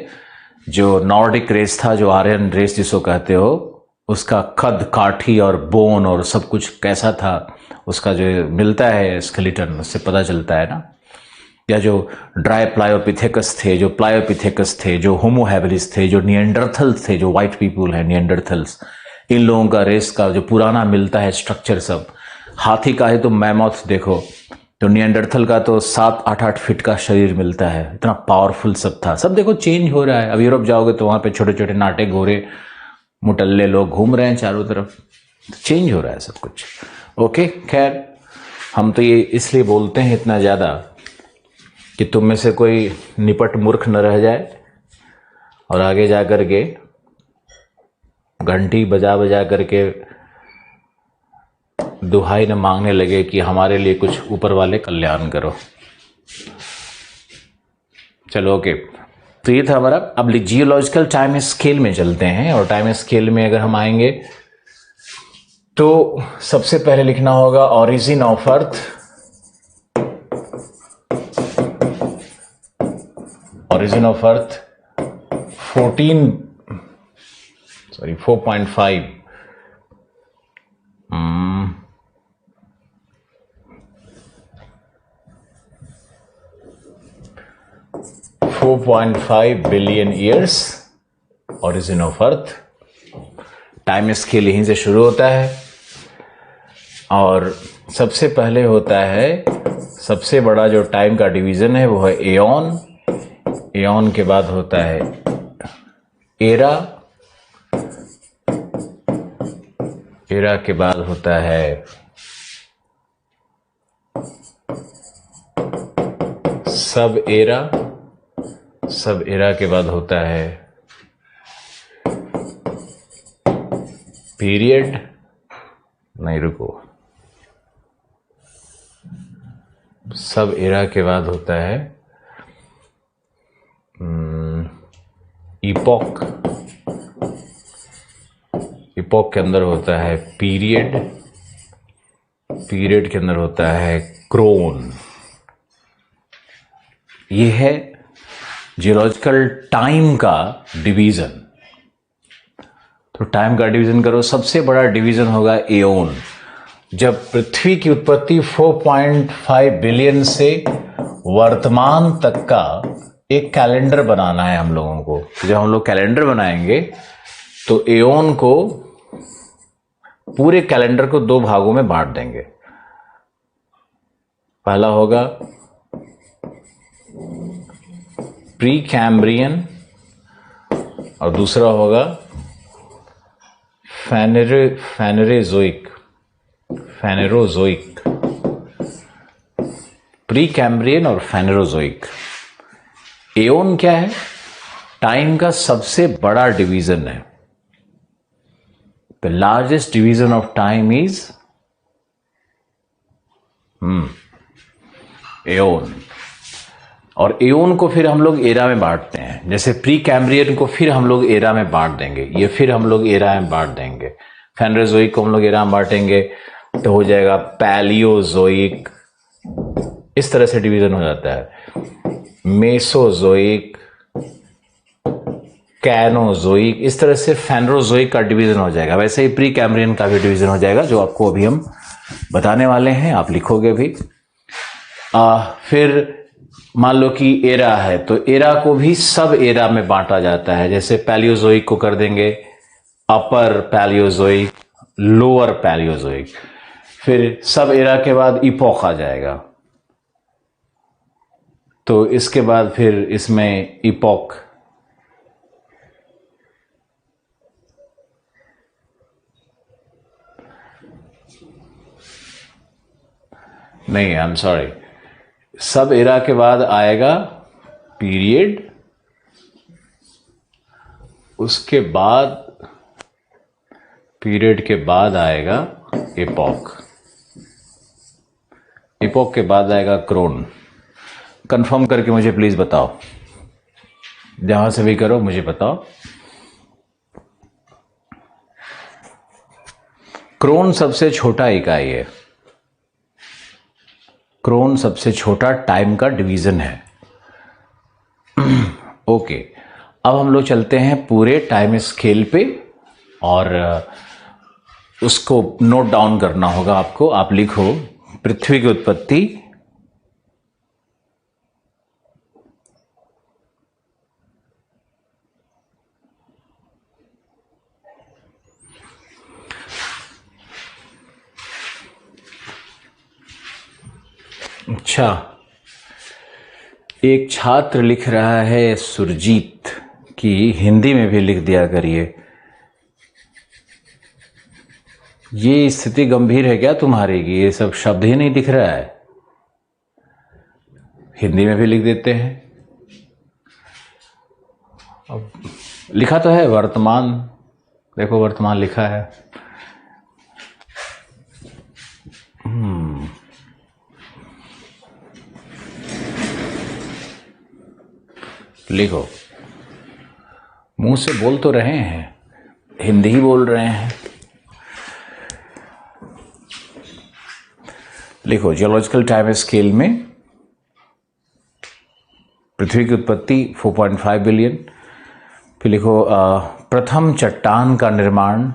जो नॉर्डिक रेस था, जो आर्यन रेस जिसको कहते हो, उसका कद काठी और बोन और सब कुछ कैसा था, उसका जो मिलता है स्केलेटन, उससे पता चलता है ना। या जो ड्राई प्लायोपिथेकस थे, जो प्लायोपिथेकस थे, जो होमो हैबिलिस थे, जो निएंडरथल्स थे, जो व्हाइट पीपुल है निएंडरथल्स, इन लोगों का रेस का जो पुराना मिलता है स्ट्रक्चर सब। हाथी का है तो मैमोथ देखो, तो निएंडरथल का तो 7-8 फीट का शरीर मिलता है, इतना पावरफुल सब था। सब देखो चेंज हो रहा है। अब यूरोप जाओगे तो वहां पे छोटे छोटे नाटे गोरे मुटल्ले लोग घूम रहे हैं चारों तरफ, चेंज हो रहा है सब कुछ। ओके, खैर, हम तो ये इसलिए बोलते हैं इतना ज़्यादा कि तुम में से कोई निपट मूर्ख न रह जाए और आगे जा कर के घंटी बजा बजा करके दुहाई न मांगने लगे कि हमारे लिए कुछ ऊपर वाले कल्याण करो। चलो ओके, तो ये था हमारा। अब जियोलॉजिकल टाइम स्केल में चलते हैं, और टाइम स्केल में अगर हम आएंगे तो सबसे पहले लिखना होगा origin of earth. Origin of earth 4.5 4.5 billion years, origin of earth. Time scale यहीं से शुरू होता है, और सबसे पहले होता है, सबसे बड़ा जो टाइम का डिवीजन है वो है एओन। एओन के बाद होता है एरा, एरा के बाद होता है सब एरा, सब एरा के बाद होता है पीरियड, नहीं रुको, सब एरा के बाद होता है इपॉक, इपॉक के अंदर होता है पीरियड, पीरियड के अंदर होता है क्रोन। ये है जियोलॉजिकल टाइम का डिवीजन। तो टाइम का डिवीजन करो, सबसे बड़ा डिवीजन होगा एओन। जब पृथ्वी की उत्पत्ति 4.5 बिलियन से वर्तमान तक का एक कैलेंडर बनाना है हम लोगों को। जब हम लोग कैलेंडर बनाएंगे तो एओन को, पूरे कैलेंडर को दो भागों में बांट देंगे। पहला होगा प्री कैम्ब्रियन और दूसरा होगा फेनेरोजोइक। प्री कैम्ब्रियन और फेनेरोजोइक। एओन क्या है? टाइम का सबसे बड़ा डिवीजन है। The largest division of time is aeon. और एओन को फिर हम लोग एरा में बांटते हैं। जैसे प्री कैम्ब्रियन को फिर हम लोग एरा में बांट देंगे, ये फिर हम लोग एरा में बांट देंगे। फेनेरोजोइक को हम लोग एरा में बांटेंगे तो हो जाएगा पैलियोजोइक। इस तरह से डिवीजन हो जाता है। मेसोजोइक, कैनोजोइक, इस तरह से फेनेरोजोइक का डिवीजन हो जाएगा। वैसे ही प्री कैम्ब्रियन का भी डिवीजन हो जाएगा, जो आपको अभी हम बताने वाले हैं, आप लिखोगे भी। फिर मान लो कि एरा है तो एरा को भी सब एरा में बांटा जाता है। जैसे पैलियोजोइक को कर देंगे अपर पैलियोजोइक, लोअर पैलियोजोइक। फिर सब एरा के बाद इपोक आ जाएगा, तो इसके बाद फिर इसमें इपोक, नहीं, आई एम सॉरी, सब एरा के बाद आएगा पीरियड, उसके बाद पीरियड के बाद आएगा एपॉक, एपॉक के बाद आएगा क्रोन। कंफर्म करके मुझे प्लीज बताओ, जहां से भी करो मुझे बताओ। क्रोन सबसे छोटा इकाई है। क्रोन सबसे छोटा टाइम का डिवीजन है। ओके, अब हम लोग चलते हैं पूरे टाइम स्केल पे और उसको नोट डाउन करना होगा आपको। आप लिखो पृथ्वी की उत्पत्ति अच्छा, एक छात्र लिख रहा है सुरजीत कि हिंदी में भी लिख दिया करिए। ये स्थिति गंभीर है क्या तुम्हारी कि ये सब शब्द ही नहीं दिख रहा है? हिंदी में भी लिख देते हैं। अब लिखा तो है वर्तमान, देखो वर्तमान लिखा है। लिखो, मुंह से बोल तो रहे हैं, हिंदी ही बोल रहे हैं। लिखो जियोलॉजिकल टाइम स्केल में पृथ्वी की उत्पत्ति 4.5 बिलियन। फिर लिखो प्रथम चट्टान का निर्माण,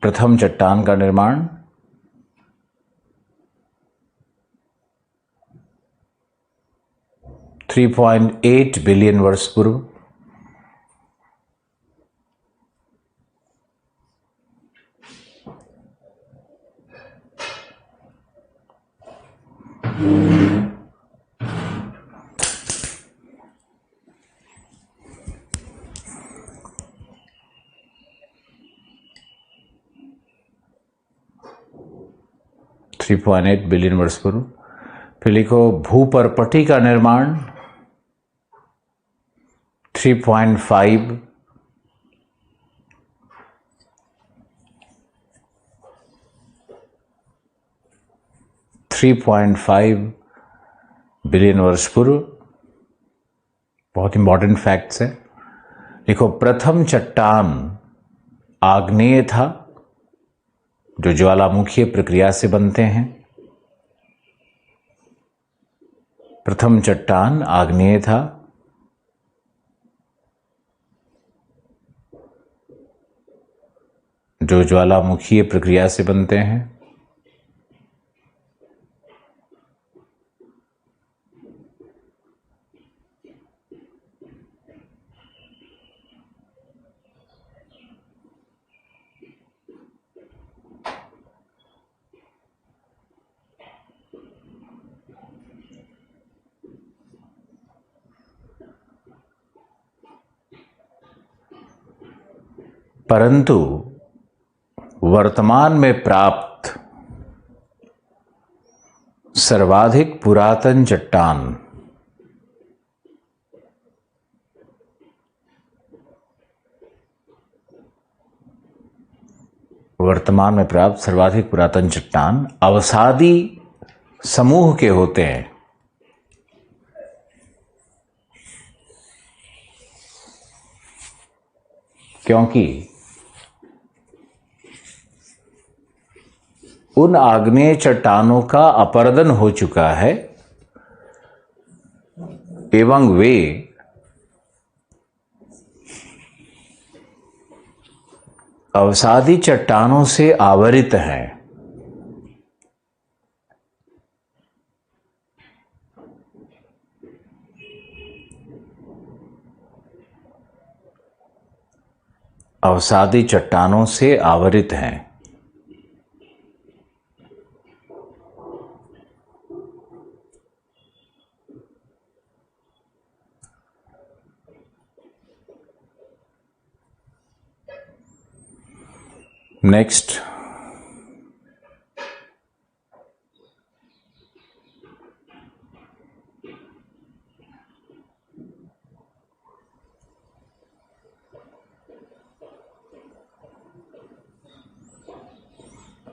प्रथम चट्टान का निर्माण 3.8 बिलियन वर्ष पूर्व। $3.8 बिलियन वर्ष पूर्व। फिर लिखो भूपर्पटी का निर्माण 3.5 बिलियन वर्ष पूर्व। बहुत इंपॉर्टेंट फैक्ट्स है। देखो प्रथम चट्टान आग्नेय था, जो ज्वालामुखीय प्रक्रिया से बनते हैं। प्रथम चट्टान आग्नेय था। जो ज्वालामुखीय प्रक्रिया से बनते हैं। परंतु वर्तमान में प्राप्त सर्वाधिक पुरातन चट्टान अवसादी समूह के होते हैं। क्योंकि उन आग्नेय चट्टानों का अपरदन हो चुका है एवं वे अवसादी चट्टानों से आवरित हैं। अवसादी चट्टानों से आवरित हैं। नेक्स्ट,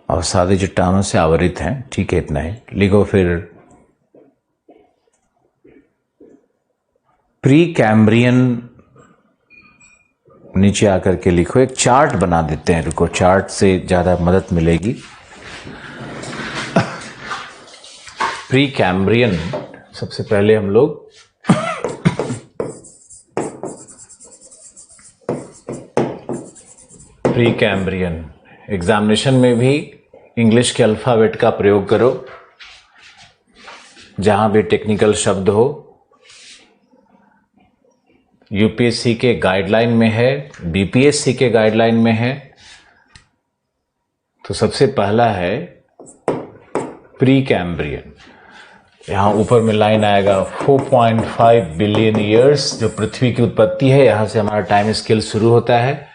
अवसादी चट्टानों से आवरित हैं, ठीक है, इतना ही लिखो। फिर प्री कैम्ब्रियन नीचे आकर के लिखो। एक चार्ट बना देते हैं, रुको, चार्ट से ज्यादा मदद मिलेगी। प्री कैम्ब्रियन, सबसे पहले हम लोग प्री कैम्ब्रियन एग्जामिनेशन में भी इंग्लिश के अल्फाबेट का प्रयोग करो, जहां भी टेक्निकल शब्द हो। यूपीएससी के गाइडलाइन में है, बीपीएससी के गाइडलाइन में है। तो सबसे पहला है प्री कैम्ब्रियन। यहां ऊपर में लाइन आएगा 4.5 बिलियन ईयर्स, जो पृथ्वी की उत्पत्ति है, यहां से हमारा टाइम स्केल शुरू होता है।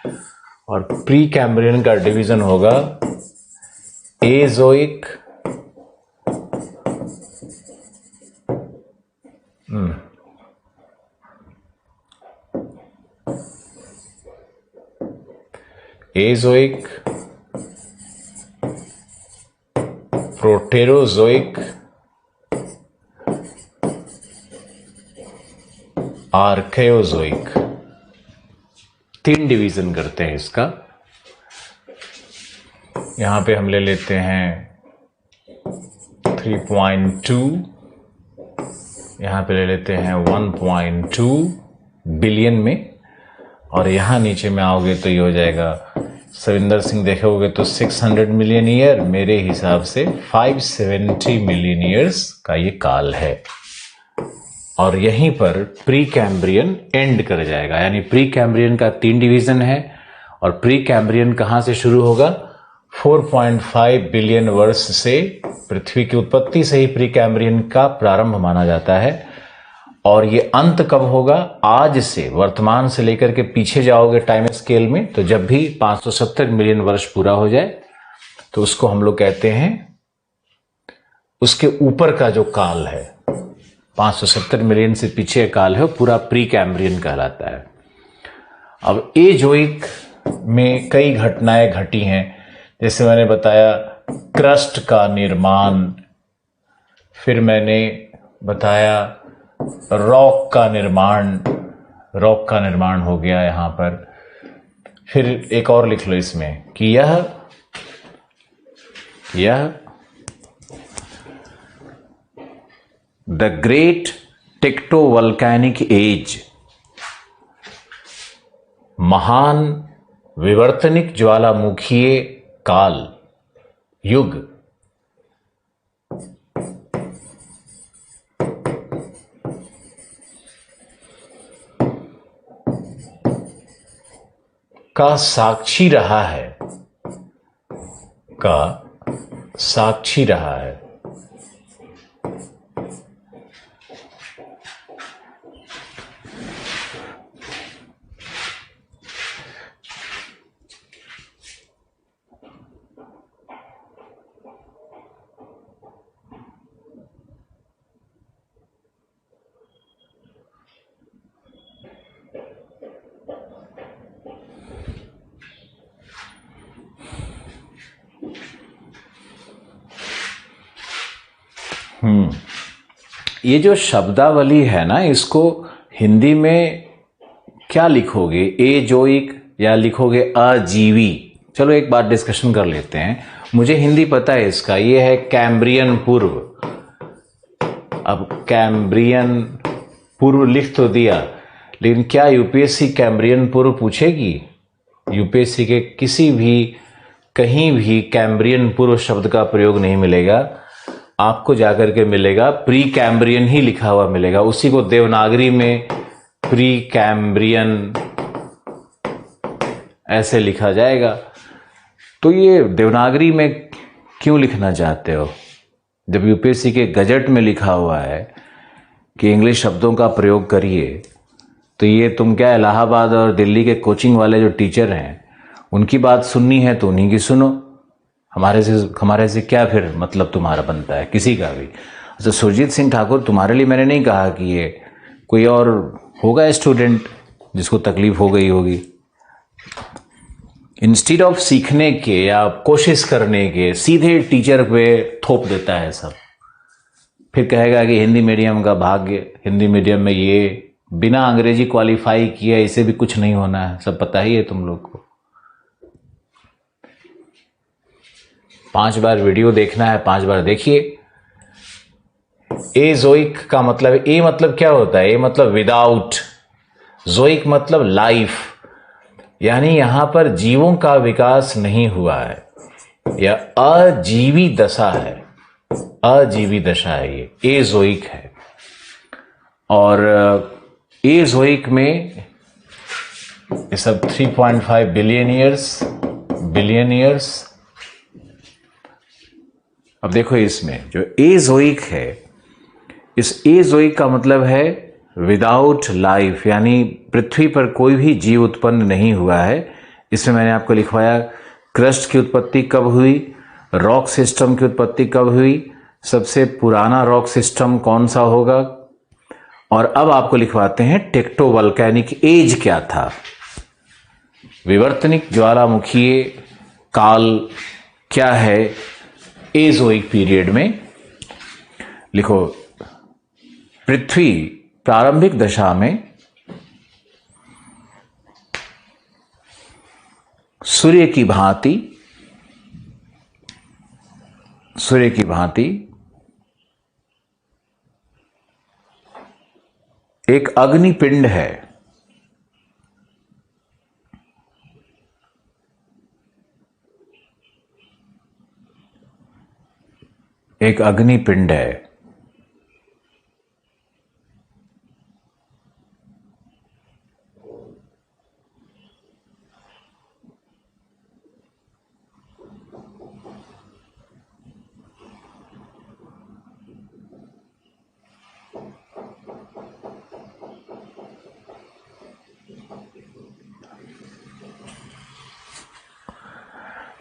और प्री कैम्ब्रियन का डिवीजन होगा एजोइक, एजोइक, प्रोटेरोजोइक, आर्केओजोइक, 3 डिवीजन करते हैं इसका। यहां पे हम ले लेते हैं 3.2, यहां पे ले लेते हैं 1.2 बिलियन में, और यहां नीचे में आओगे तो ये हो जाएगा, सविंदर सिंह देखोगे तो 600 मिलियन ईयर, मेरे हिसाब से 570 मिलियन ईयर्स का ये काल है। और यहीं पर प्री कैम्ब्रियन एंड कर जाएगा। यानी प्री कैम्ब्रियन का 3 डिवीजन है, और प्री कैम्ब्रियन कहां से शुरू होगा? 4.5 बिलियन वर्ष से, पृथ्वी की उत्पत्ति से ही प्री कैम्ब्रियन का प्रारंभ माना जाता है। और ये अंत कब होगा? आज से, वर्तमान से लेकर के पीछे जाओगे टाइम स्केल में, तो जब भी 570 मिलियन वर्ष पूरा हो जाए तो उसको हम लोग कहते हैं, उसके ऊपर का जो काल है, 570 मिलियन से पीछे काल है, वो पूरा प्री कैम्ब्रियन कहलाता है। अब एजोइक में कई घटनाएं घटी हैं, जैसे मैंने बताया क्रस्ट का निर्माण, फिर मैंने बताया रॉक का निर्माण हो गया यहां पर। फिर एक और लिख लो इसमें कि यह द ग्रेट टेक्टोवल्कैनिक एज, महान विवर्तनिक ज्वालामुखीय काल युग का साक्षी रहा है, का साक्षी रहा है। ये जो शब्दावली है ना, इसको हिंदी में क्या लिखोगे? एजोइक या लिखोगे अजीवी? चलो एक बार डिस्कशन कर लेते हैं। मुझे हिंदी पता है इसका, ये है कैम्ब्रियन पूर्व। अब कैम्ब्रियन पूर्व लिख तो दिया, लेकिन क्या यूपीएससी कैम्ब्रियन पूर्व पूछेगी? यूपीएससी के किसी भी कहीं भी कैम्ब्रियन पूर्व शब्द का प्रयोग नहीं मिलेगा। आपको जाकर के मिलेगा प्री कैम्ब्रियन ही लिखा हुआ मिलेगा, उसी को देवनागरी में प्री कैम्ब्रियन ऐसे लिखा जाएगा। तो ये देवनागरी में क्यों लिखना चाहते हो जब यूपीएससी के गजट में लिखा हुआ है कि इंग्लिश शब्दों का प्रयोग करिए? तो ये तुम क्या इलाहाबाद और दिल्ली के कोचिंग वाले जो टीचर हैं उनकी बात सुननी है तो उन्हीं की सुनो, हमारे से क्या फिर मतलब तुम्हारा बनता है किसी का भी। अच्छा सुरजीत सिंह ठाकुर, तुम्हारे लिए मैंने नहीं कहा कि ये कोई और होगा स्टूडेंट जिसको तकलीफ हो गई होगी। इंस्टीड ऑफ सीखने के या कोशिश करने के सीधे टीचर पे थोप देता है सब, फिर कहेगा कि हिंदी मीडियम का भाग्य, हिंदी मीडियम में ये बिना अंग्रेजी क्वालिफाई किया इसे भी कुछ नहीं होना है। सब पता ही है तुम लोग को। 5 बार वीडियो देखना है, 5 बार देखिए। एजोइक का मतलब, ए मतलब क्या होता है? ए मतलब विदाउट, जोइक मतलब लाइफ, यानी यहां पर जीवों का विकास नहीं हुआ है, यह अजीवी दशा है, अजीवी दशा है, ये एजोइक है। और एजोइक में ये सब 3.5 बिलियन ईयर्स। अब देखो इसमें जो एजोइक है, इस एजोइक का मतलब है विदाउट लाइफ, यानी पृथ्वी पर कोई भी जीव उत्पन्न नहीं हुआ है। इसमें मैंने आपको लिखवाया क्रस्ट की उत्पत्ति कब हुई, रॉक सिस्टम की उत्पत्ति कब हुई, सबसे पुराना रॉक सिस्टम कौन सा होगा, और अब आपको लिखवाते हैं टेक्टोवल्कैनिक एज क्या था, विवर्तनिक ज्वालामुखीय काल क्या है एजोइक पीरियड में। लिखो, पृथ्वी प्रारंभिक दशा में सूर्य की भांति एक अग्निपिंड है। एक अग्निपिंड है।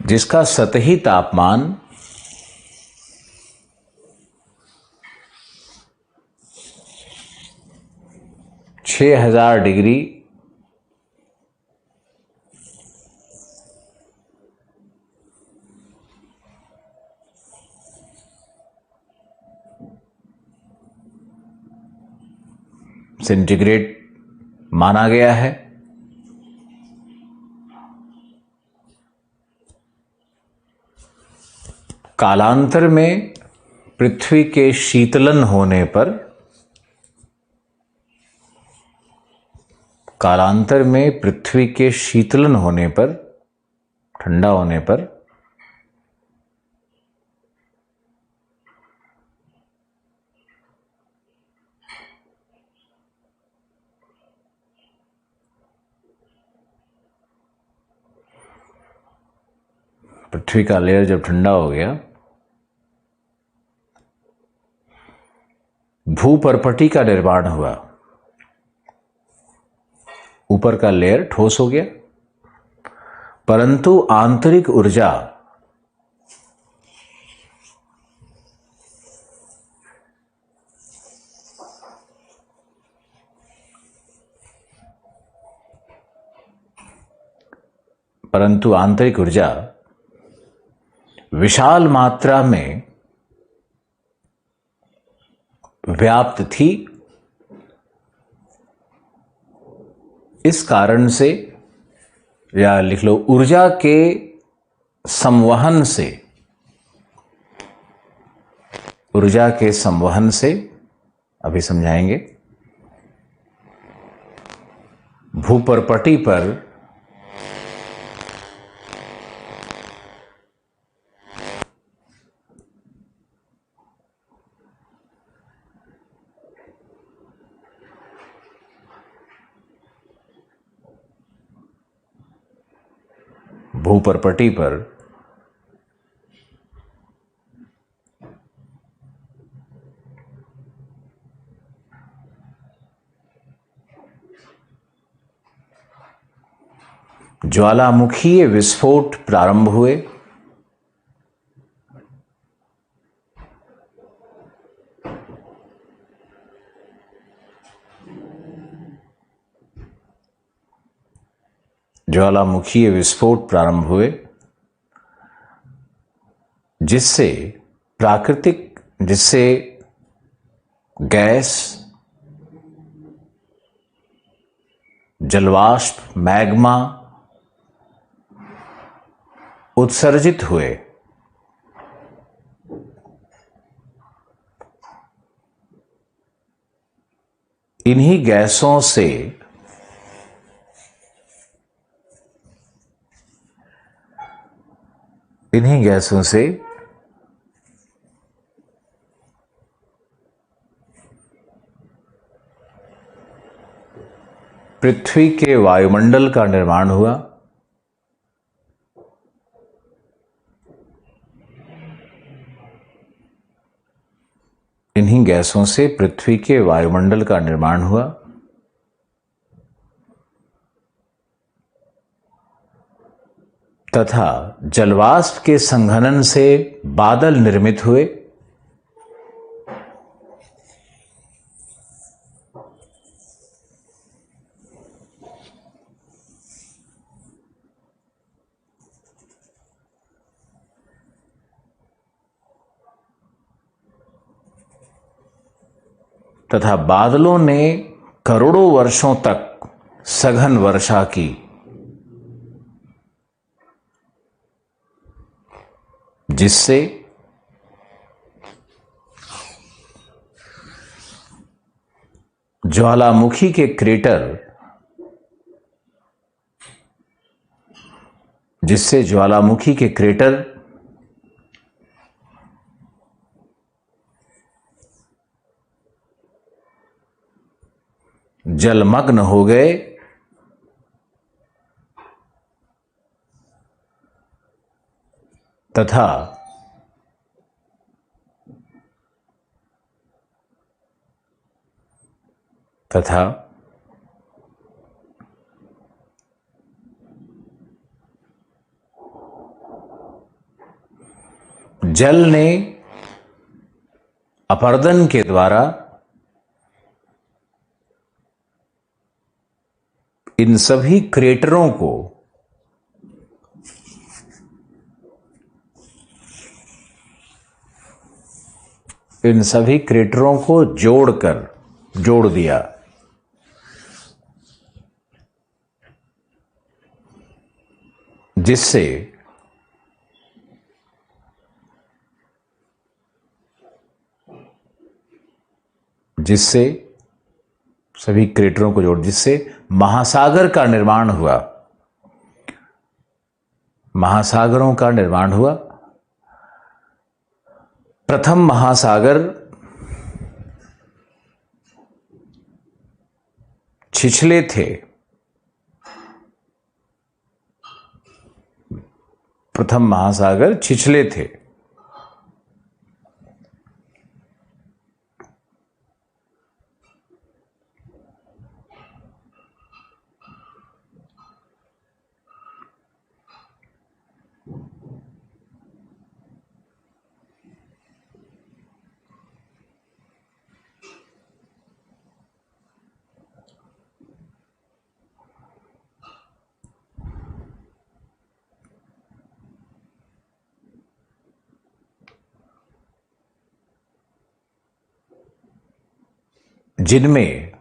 जिसका सतही तापमान 6000 डिग्री सेंटीग्रेड माना गया है। कालांतर में पृथ्वी के शीतलन होने पर, कालांतर में पृथ्वी के शीतलन होने पर ठंडा होने पर पृथ्वी का लेयर जब ठंडा हो गया, भूपर्पटी का निर्माण हुआ। ऊपर का लेयर ठोस हो गया, परंतु आंतरिक ऊर्जा विशाल मात्रा में व्याप्त थी। इस कारण से, या लिख लो, ऊर्जा के संवहन से, अभी समझाएंगे। भूपर्पटी पर ज्वालामुखीय विस्फोट प्रारंभ हुए। ज्वालामुखीय विस्फोट प्रारंभ हुए, जिससे गैस, जलवाष्प, मैग्मा उत्सर्जित हुए। इन्हीं गैसों से पृथ्वी के वायुमंडल का निर्माण हुआ। इन्हीं गैसों से पृथ्वी के वायुमंडल का निर्माण हुआ, तथा जलवाष्प के संघनन से बादल निर्मित हुए। तथा बादलों ने करोड़ों वर्षों तक सघन वर्षा की, जिससे ज्वालामुखी के क्रेटर जलमग्न हो गए, तथा जल ने अपर्दन के द्वारा इन सभी क्रेटरों को जोड़ दिया, जिससे सभी क्रेटरों को जिससे महासागर का निर्माण हुआ। महासागरों का निर्माण हुआ। प्रथम महासागर छिछले थे। प्रथम महासागर छिछले थे। जिनमें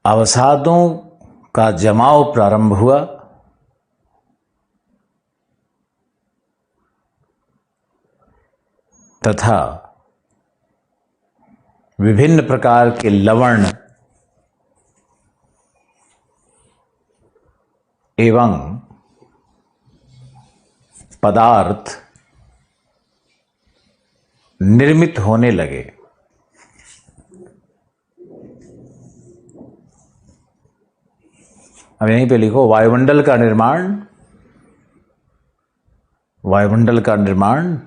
अवसादों का जमाव प्रारंभ हुआ तथा विभिन्न प्रकार के लवण एवं पदार्थ निर्मित होने लगे। अब यहीं पे लिखो वायुमंडल का निर्माण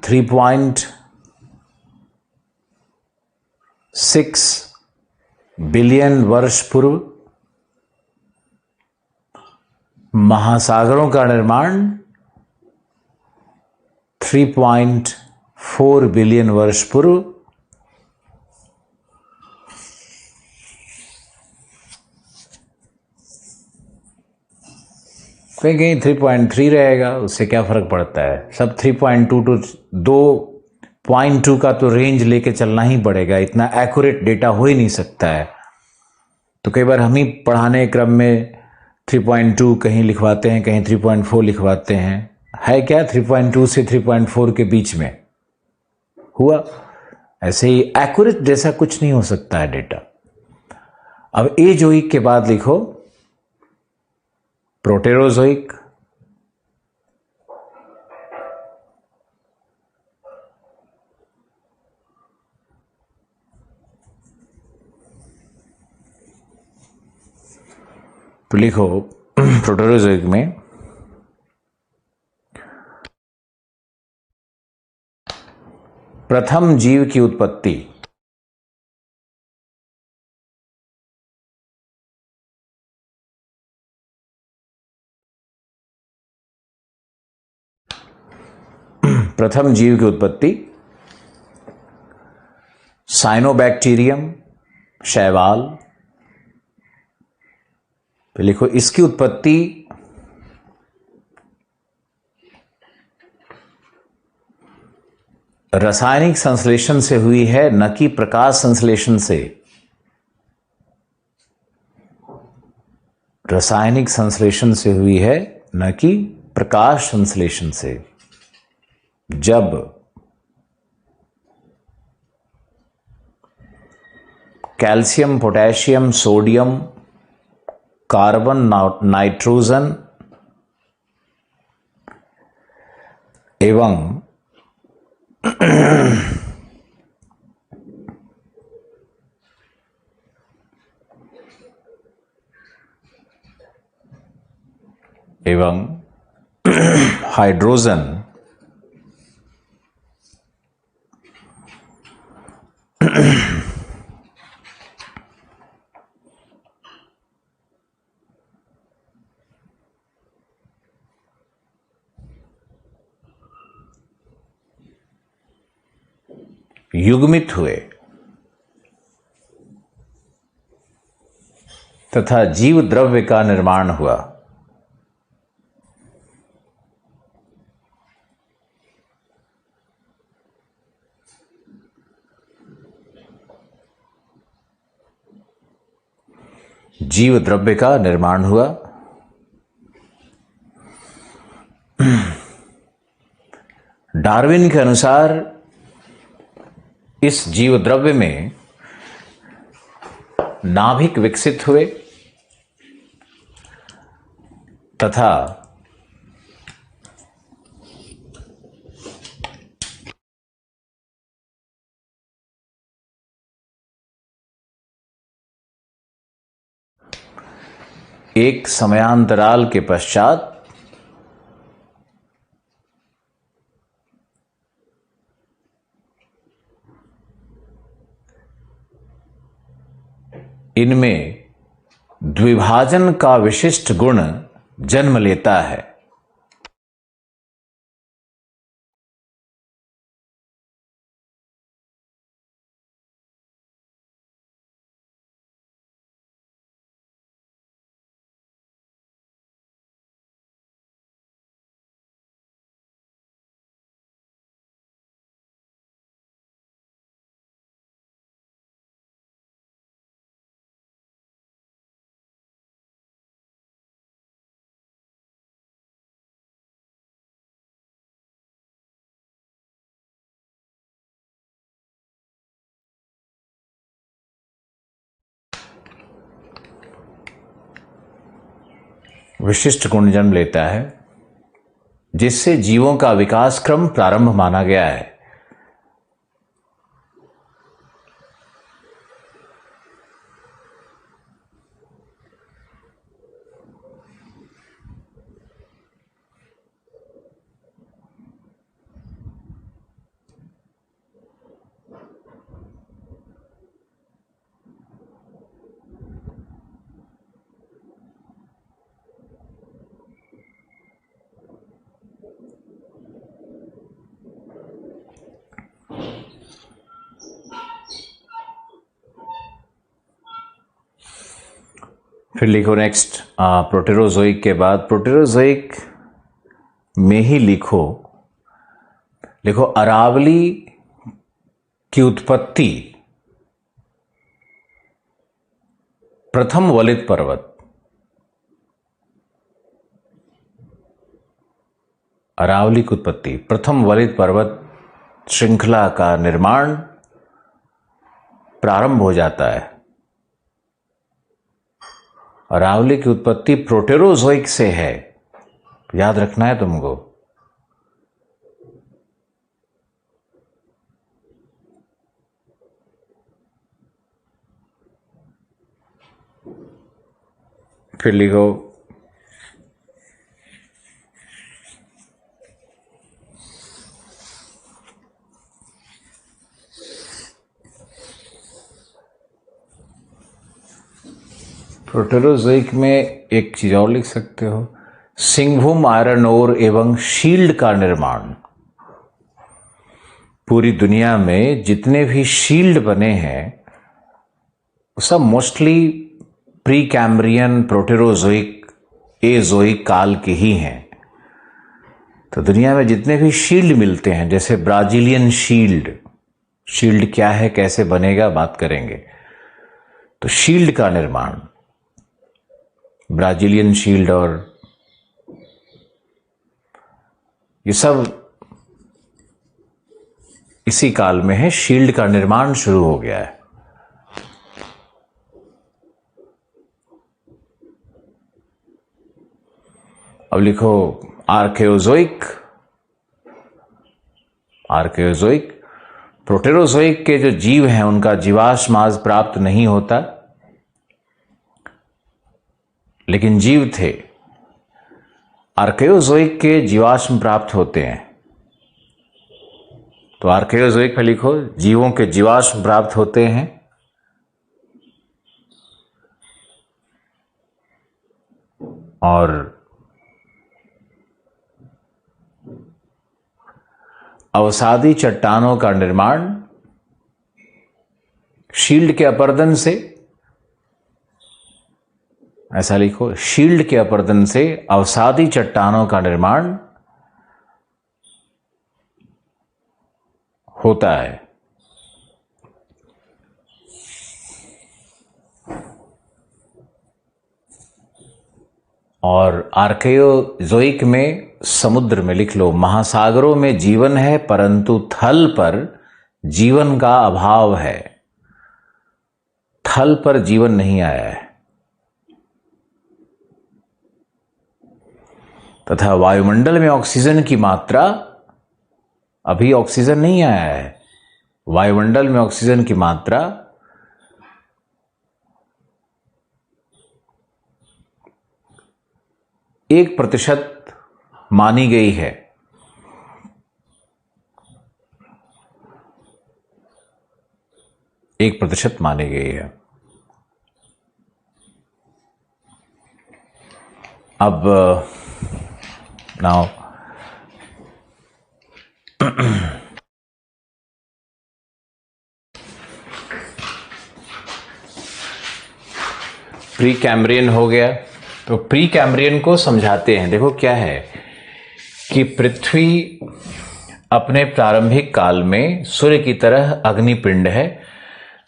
3.6 बिलियन वर्ष पूर्व, महासागरों का निर्माण 3.4 बिलियन वर्ष पूर्व, कहीं कहीं 3.3 रहेगा, उससे क्या फर्क पड़ता है। सब 3.2 टू 2.2 का तो रेंज लेके चलना ही पड़ेगा, इतना एक्यूरेट डेटा हो ही नहीं सकता है। तो कई बार हम ही पढ़ाने क्रम में 3.2 कहीं लिखवाते हैं, कहीं 3.4 लिखवाते हैं। है क्या 3.2 से 3.4 के बीच में हुआ। ऐसे ही एक्यूरेट जैसा कुछ नहीं हो सकता है डेटा। अब एजोइक के बाद लिखो प्रोटेरोजोइक, तो लिखो प्रोटेरोजोइक में प्रथम जीव की उत्पत्ति साइनोबैक्टीरियम शैवाल। तो लिखो इसकी उत्पत्ति रासायनिक संश्लेषण से हुई है, न कि प्रकाश संश्लेषण से। रासायनिक संश्लेषण से हुई है, न कि प्रकाश संश्लेषण से। जब calcium, potassium, sodium, carbon, nitrogen एवं हाइड्रोजन युग्मित हुए तथा जीव द्रव्य का निर्माण हुआ। जीव द्रव्य का निर्माण हुआ। डार्विन के अनुसार इस जीव द्रव्य में नाभिक विकसित हुए तथा एक समयांतराल के पश्चात इनमें द्विभाजन का विशिष्ट गुण जन्म लेता है। विशिष्ट गुण जन्म लेता है जिससे जीवों का विकास क्रम प्रारंभ माना गया है। फिर लिखो नेक्स्ट, प्रोटेरोजोइक के बाद प्रोटेरोजोइक में ही लिखो अरावली की उत्पत्ति प्रथम वलित पर्वत, अरावली की उत्पत्ति प्रथम वलित पर्वत श्रृंखला का निर्माण प्रारंभ हो जाता है। अरावली की उत्पत्ति प्रोटेरोजोइक से है, याद रखना है तुमको। फिर लिखो प्रोटेरोजोइक में एक चीज और लिख सकते हो, सिंघभूम आयरन ओर एवं शील्ड का निर्माण। पूरी दुनिया में जितने भी शील्ड बने हैं वो सब mostly pre Cambrian Proterozoic Azoic काल के ही हैं। तो दुनिया में जितने भी शील्ड मिलते हैं, जैसे ब्राजीलियन शील्ड क्या है, कैसे बनेगा, बात करेंगे। तो शील्ड का निर्माण, ब्राजीलियन शील्ड और ये सब इसी काल में है, शील्ड का निर्माण शुरू हो गया है। अब लिखो आर्केओजोइक। प्रोटेरोजोइक के जो जीव हैं उनका जीवाश्म आज प्राप्त नहीं होता, लेकिन जीव थे। आर्केओजोइक के जीवाश्म प्राप्त होते हैं। तो आर्केओजोइक पे लिखो जीवों के जीवाश्म प्राप्त होते हैं। और अवसादी चट्टानों का निर्माण शील्ड के अपरदन से, ऐसा लिखो, शील्ड के अपरदन से अवसादी चट्टानों का निर्माण होता है। और आर्केओजोइक में समुद्र में लिख लो, महासागरों में जीवन है परंतु थल पर जीवन का अभाव है, थल पर जीवन नहीं आया है। तथा वायुमंडल में ऑक्सीजन की मात्रा, अभी ऑक्सीजन नहीं आया है, वायुमंडल में ऑक्सीजन की मात्रा 1% मानी गई है। 1% मानी गई है। अब नाउ प्री कैम्ब्रियन हो गया, तो प्री कैम्ब्रियन को समझाते हैं। देखो क्या है कि पृथ्वी अपने प्रारंभिक काल में सूर्य की तरह अग्निपिंड है,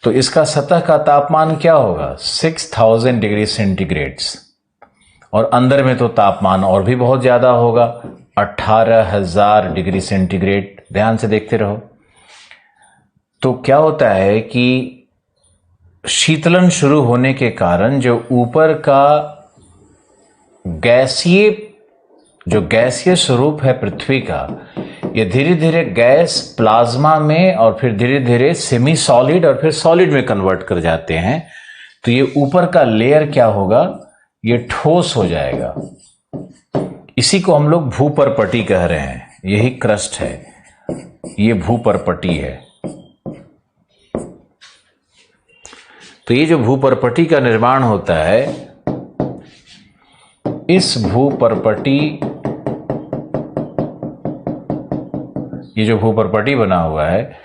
तो इसका सतह का तापमान क्या होगा 6000 डिग्री सेंटीग्रेड्स, और अंदर में तो तापमान और भी बहुत ज्यादा होगा 18000 डिग्री सेंटीग्रेड। ध्यान से देखते रहो। तो क्या होता है कि शीतलन शुरू होने के कारण जो ऊपर का गैसीय स्वरूप है पृथ्वी का, ये धीरे धीरे गैस प्लाज्मा में और फिर धीरे धीरे सेमी सॉलिड और फिर सॉलिड में कन्वर्ट कर जाते हैं। तो ये ऊपर का लेयर क्या होगा, ये ठोस हो जाएगा। इसी को हम लोग भूपर्पटी कह रहे हैं। यही क्रस्ट है, ये भूपर्पटी है। तो ये जो भूपर्पटी का निर्माण होता है, इस भूपर्पटी, ये जो भूपर्पटी बना हुआ है,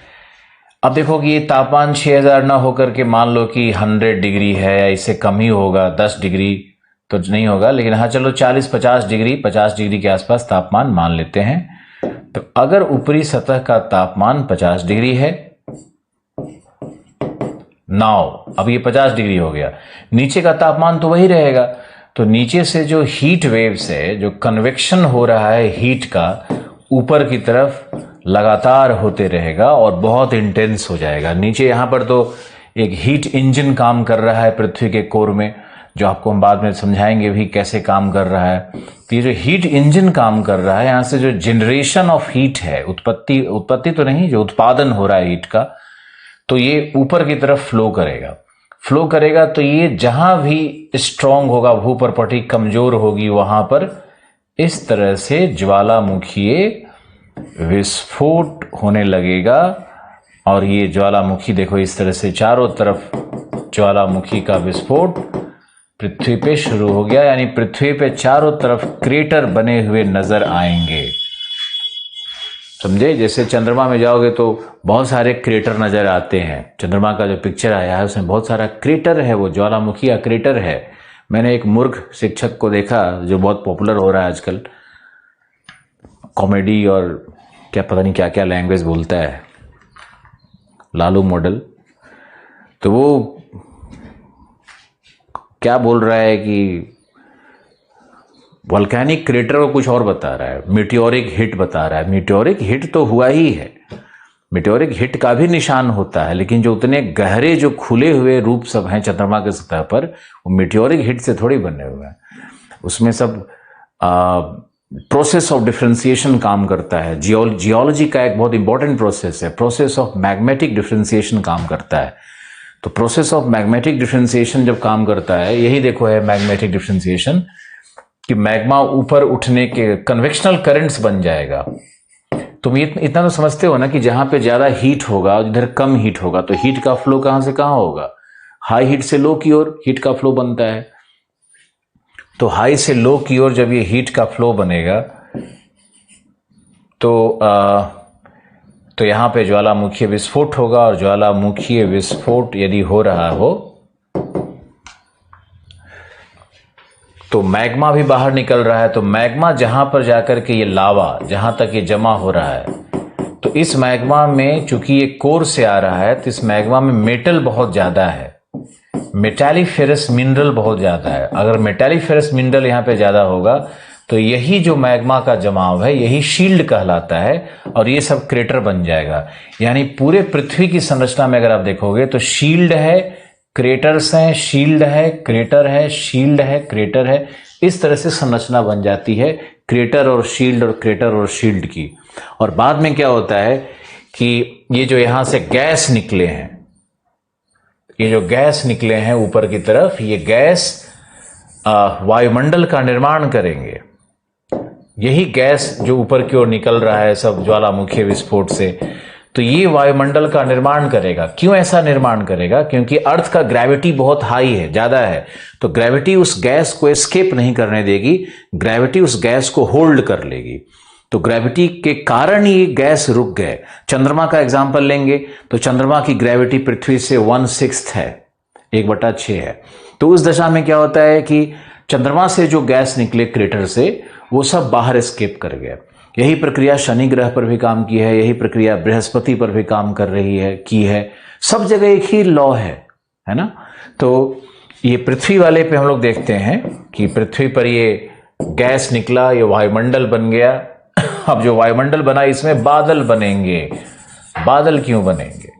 अब देखो कि ये तापमान 6000 ना होकर के मान लो कि 100 डिग्री है या इससे कम ही होगा, 10 डिग्री तो नहीं होगा, लेकिन हाँ चलो 40-50 डिग्री के आसपास तापमान मान लेते हैं। तो अगर ऊपरी सतह का तापमान 50 डिग्री है, नाउ अब ये 50 डिग्री हो गया, नीचे का तापमान तो वही रहेगा। तो नीचे से जो हीट वेव्स है, जो कन्वेक्शन हो रहा है हीट का, ऊपर की तरफ लगातार होते रहेगा और बहुत इंटेंस हो जाएगा। नीचे यहां पर तो एक हीट इंजन काम कर रहा है पृथ्वी के कोर में, जो आपको हम बाद में समझाएंगे भी कैसे काम कर रहा है। तो ये जो हीट इंजन काम कर रहा है, यहां से जो जनरेशन ऑफ हीट है, उत्पत्ति तो नहीं, जो उत्पादन हो रहा है हीट का, तो ये ऊपर की तरफ फ्लो करेगा। तो ये जहां भी स्ट्रांग होगा, भूपर्पटी कमजोर होगी, वहां पर इस तरह से ज्वालामुखीय विस्फोट होने लगेगा। और ये ज्वालामुखी देखो इस तरह से चारों तरफ ज्वालामुखी का विस्फोट पृथ्वी पे शुरू हो गया, यानी पृथ्वी पे चारों तरफ क्रेटर बने हुए नजर आएंगे। समझे? जैसे चंद्रमा में जाओगे तो बहुत सारे क्रेटर नजर आते हैं। चंद्रमा का जो पिक्चर आया है उसमें बहुत सारा क्रेटर है, वो ज्वालामुखी का क्रेटर है। मैंने एक मूर्ख शिक्षक को देखा जो बहुत पॉपुलर हो रहा है आजकल, कॉमेडी और क्या पता नहीं क्या क्या लैंग्वेज बोलता है, लालू मॉडल। तो वो क्या बोल रहा है कि वोल्केनिक क्रेटर को कुछ और बता रहा है, मीटियोरिक हिट बता रहा है। मीटियोरिक हिट तो हुआ ही है, मीटियोरिक हिट का भी निशान होता है, लेकिन जो उतने गहरे जो खुले हुए रूप सब हैं चंद्रमा के सतह पर, वो मीटियोरिक हिट से थोड़ी बने हुए हैं। उसमें सब प्रोसेस ऑफ डिफरेंशिएशन काम करता है। जियोलॉजी का एक बहुत इंपॉर्टेंट प्रोसेस है, प्रोसेस ऑफ मैग्मेटिक डिफरेंशिएशन काम करता है। तो प्रोसेस ऑफ मैग्मेटिक डिफरेंशिएशन जब काम करता है, यही देखो है मैग्मेटिक डिफरेंशिएशन, कि मैग्मा ऊपर उठने के कन्वेक्शनल करंट्स बन जाएगा। तुम इतना तो समझते हो ना कि जहां पे ज्यादा हीट होगा, इधर कम हीट होगा, तो हीट का फ्लो कहां से कहां होगा, हाई हीट से लो की ओर हीट का फ्लो बनता है। तो हाई से लो की ओर जब ये हीट का फ्लो बनेगा, तो यहां पे ज्वालामुखीय विस्फोट होगा। और ज्वालामुखीय विस्फोट यदि हो रहा हो तो मैग्मा भी बाहर निकल रहा है। तो मैग्मा जहां पर जाकर के ये लावा जहां तक ये जमा हो रहा है, तो इस मैग्मा में चूंकि ये कोर से आ रहा है, तो इस मैग्मा में मेटल बहुत ज्यादा है, मेटालिफेरस मिनरल बहुत ज्यादा है। अगर मेटालिफेरस मिनरल यहां पे ज्यादा होगा तो यही जो मैग्मा का जमाव है, यही शील्ड कहलाता है, और ये सब क्रेटर बन जाएगा। यानी पूरे पृथ्वी की संरचना में अगर आप देखोगे तो शील्ड है, क्रेटर्स हैं, शील्ड है, क्रेटर है, शील्ड है, क्रेटर है, इस तरह से संरचना बन जाती है क्रेटर और शील्ड की। और बाद में क्या होता है कि ये जो यहां से गैस निकले हैं, ये जो गैस निकले हैं ऊपर की तरफ, ये गैस वायुमंडल का निर्माण करेंगे। यही गैस जो ऊपर की ओर निकल रहा है सब ज्वालामुखी विस्फोट से, तो ये वायुमंडल का निर्माण करेगा। क्यों ऐसा निर्माण करेगा? क्योंकि अर्थ का ग्रेविटी बहुत हाई है, ज्यादा है, तो ग्रेविटी उस गैस को एस्केप नहीं करने देगी, ग्रेविटी उस गैस को होल्ड कर लेगी। तो ग्रेविटी के कारण ये गैस रुक गए। चंद्रमा का एग्जाम्पल लेंगे तो चंद्रमा की ग्रेविटी पृथ्वी से 1/6 है, 1/6 है। तो उस दशा में क्या होता है कि चंद्रमा से जो गैस निकले क्रेटर से, वो सब बाहर एस्केप कर गया। यही प्रक्रिया शनि ग्रह पर भी काम की है, यही प्रक्रिया बृहस्पति पर भी काम कर रही है, की है। सब जगह एक ही लॉ है ना। तो ये पृथ्वी वाले पे हम लोग देखते हैं कि पृथ्वी पर ये गैस निकला, ये वायुमंडल बन गया। अब जो वायुमंडल बना, इसमें बादल बनेंगे। बादल क्यों बनेंगे?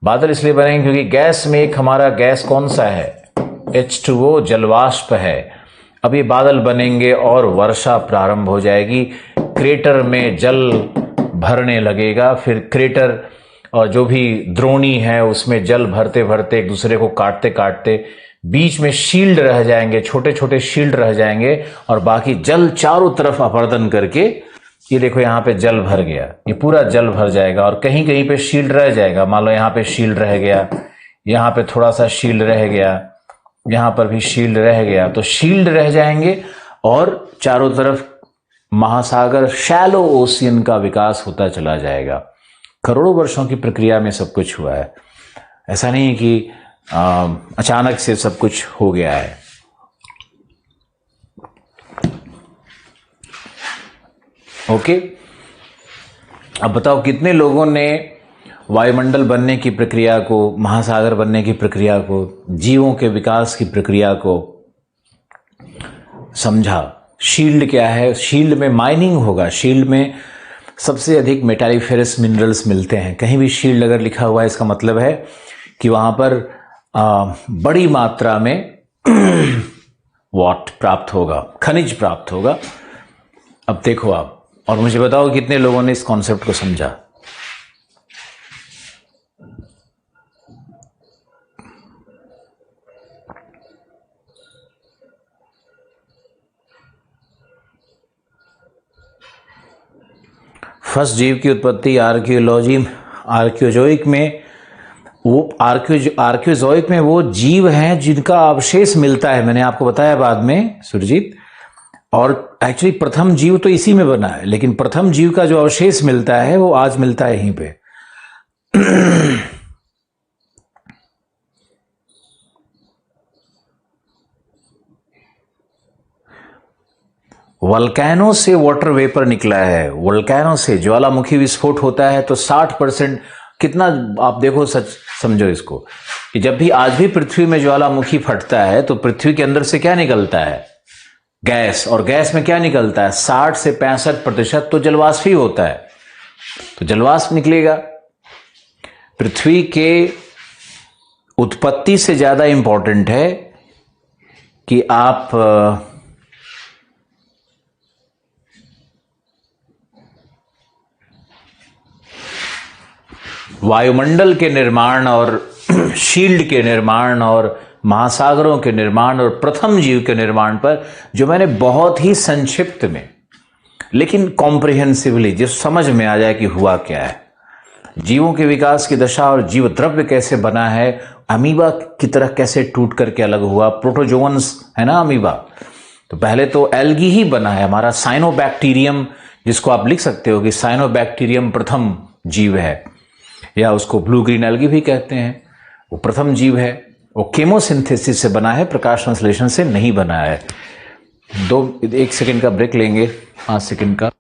बादल इसलिए बनेंगे क्योंकि गैस में एक हमारा गैस कौन सा है? H2O, जलवाष्प है। अब ये बादल बनेंगे और वर्षा प्रारंभ हो जाएगी, क्रेटर में जल भरने लगेगा। फिर क्रेटर और जो भी द्रोणी है उसमें जल भरते भरते, एक दूसरे को काटते काटते, बीच में शील्ड रह जाएंगे, छोटे छोटे शील्ड रह जाएंगे, और बाकी जल चारों तरफ अपर्दन करके, ये देखो यहां पे जल भर गया, ये पूरा जल भर जाएगा, और कहीं कहीं पे शील्ड रह जाएगा। मान लो यहां पे शील्ड रह गया, यहां पे थोड़ा सा शील्ड रह गया, यहां पर भी शील्ड रह गया, तो शील्ड रह जाएंगे और चारों तरफ महासागर, शैलो ओशियन का विकास होता चला जाएगा। करोड़ों वर्षों की प्रक्रिया में सब कुछ हुआ है। ऐसा नहीं कि अचानक से सब कुछ हो गया है। ओके, अब बताओ कितने लोगों ने वायुमंडल बनने की प्रक्रिया को, महासागर बनने की प्रक्रिया को, जीवों के विकास की प्रक्रिया को समझा? शील्ड क्या है? शील्ड में माइनिंग होगा, शील्ड में सबसे अधिक मेटालिफेरस मिनरल्स मिलते हैं। कहीं भी शील्ड अगर लिखा हुआ है, इसका मतलब है कि वहां पर बड़ी मात्रा में वॉट प्राप्त होगा, खनिज प्राप्त होगा। अब देखो आप, और मुझे बताओ कितने लोगों ने इस कॉन्सेप्ट को समझा? फर्स्ट जीव की उत्पत्ति आर्कियोजोइक में, वो आर्कियोजोइक में वो जीव हैं जिनका अवशेष मिलता है, मैंने आपको बताया बाद में सुरजीत। और एक्चुअली प्रथम जीव तो इसी में बना है, लेकिन प्रथम जीव का जो अवशेष मिलता है वो आज मिलता है यहीं पे। वल्केनो से वाटर वेपर निकला है, वल्केनो से ज्वालामुखी विस्फोट होता है तो 60%, कितना आप देखो, सच समझो इसको, कि जब भी आज भी पृथ्वी में ज्वालामुखी फटता है तो पृथ्वी के अंदर से क्या निकलता है? गैस। और गैस में क्या निकलता है? 60 से 65% तो जलवाष्प ही होता है। तो जलवाष्प निकलेगा। पृथ्वी के उत्पत्ति से ज्यादा इंपॉर्टेंट है कि आप वायुमंडल के निर्माण और शील्ड के निर्माण और महासागरों के निर्माण और प्रथम जीव के निर्माण पर, जो मैंने बहुत ही संक्षिप्त में लेकिन कॉम्प्रिहेंसिवली, जिस समझ में आ जाए कि हुआ क्या है, जीवों के विकास की दशा और जीव द्रव्य कैसे बना है, अमीबा की तरह कैसे टूट करके अलग हुआ, प्रोटोजोअन्स है ना अमीबा। तो पहले तो एल्गी ही बना है, हमारा साइनोबैक्टीरियम, जिसको आप लिख सकते हो कि साइनोबैक्टीरियम प्रथम जीव है, या उसको ब्लू ग्रीन एल्गी भी कहते हैं। वो प्रथम जीव है, वो केमोसिंथेसिस से बना है, प्रकाश संश्लेषण से नहीं बना है। 1 सेकंड का ब्रेक लेंगे, 5 सेकंड का।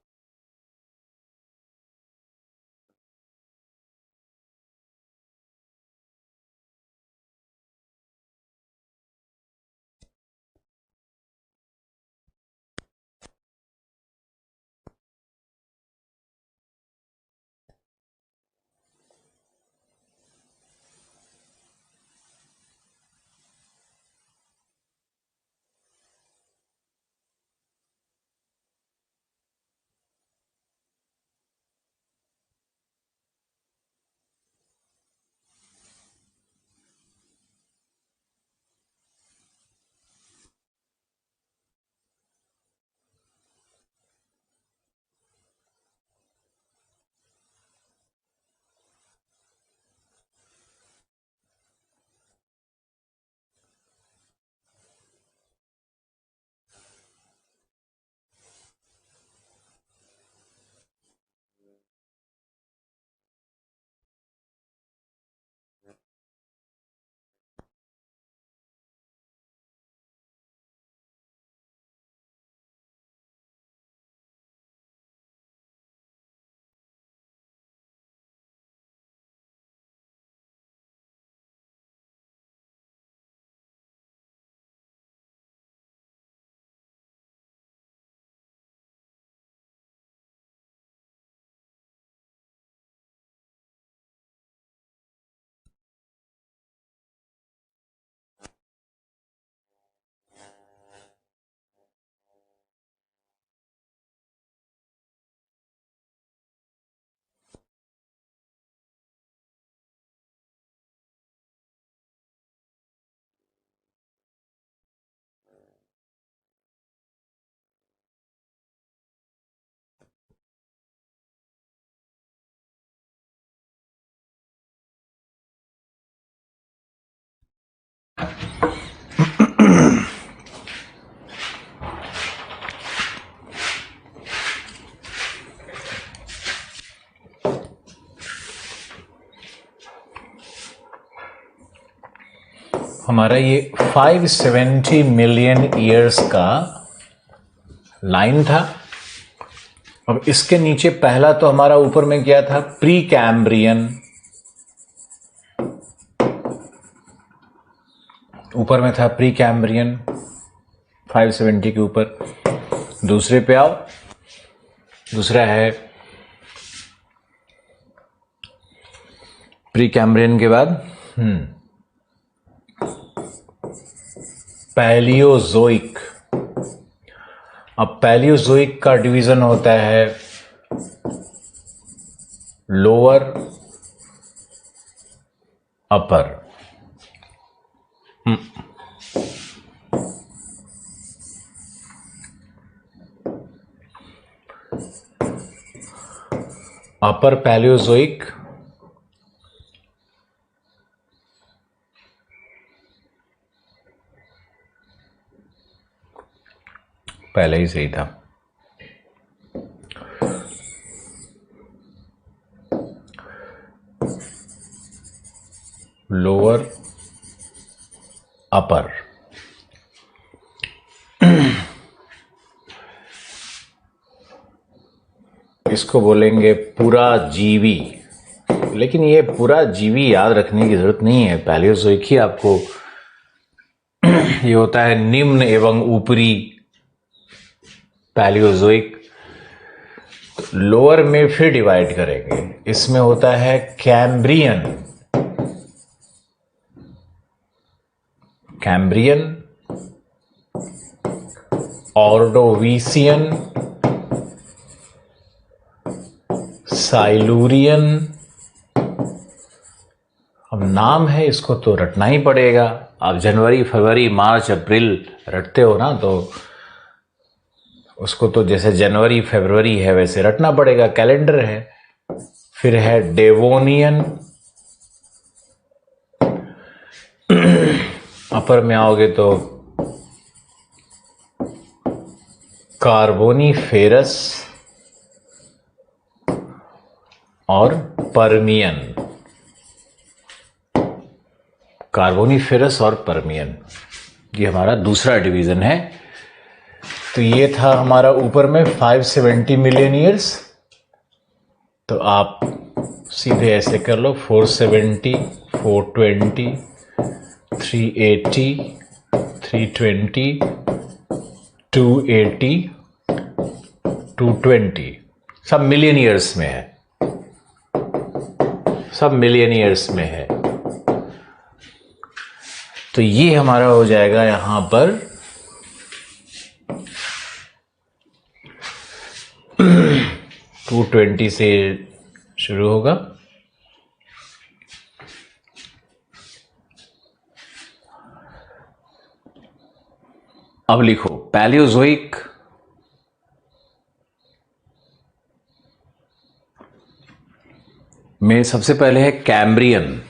हमारा ये 570 मिलियन ईयर्स का लाइन था। अब इसके नीचे पहला तो हमारा ऊपर में क्या था, प्री कैम्ब्रियन, ऊपर में था प्री कैम्ब्रियन 570 के ऊपर। दूसरे पे आओ, दूसरा है प्री कैम्ब्रियन के बाद पैलियोजोइक। अब पैलियोजोइक का डिवीजन होता है लोअर, अपर। अपर पैलियोजोइक, पहले ही सही था। लोअर, अपर। इसको बोलेंगे पूरा जीवी, लेकिन ये पूरा जीवी याद रखने की जरूरत नहीं है। पैलियोजोइक ही आपको ये होता है निम्न एवं ऊपरी पैलियोजोइक। लोअर में फिर डिवाइड करेंगे, इसमें होता है कैम्ब्रियन, कैम्ब्रियन, ऑर्डोविसियन, साइलूरियन। अब नाम है, इसको तो रटना ही पड़ेगा। आप जनवरी, फरवरी, मार्च, अप्रैल रटते हो ना, तो उसको तो जैसे जनवरी फरवरी है वैसे रटना पड़ेगा, कैलेंडर है। फिर है डेवोनियन, अपर में आओगे तो कार्बोनीफेरस और पर्मियन। कार्बोनीफेरस और पर्मियन, ये हमारा दूसरा डिवीजन है। तो ये था हमारा ऊपर में 570 मिलियन ईयर्स। तो आप सीधे ऐसे कर लो, 470, 420, 380, 320, 280, 220, सब मिलियन ईयर्स में है, सब मिलियन ईयर्स में है। तो ये हमारा हो जाएगा यहां पर 220 से शुरू होगा। अब लिखो पैलियोजोइक, में सबसे पहले है कैम्ब्रियन।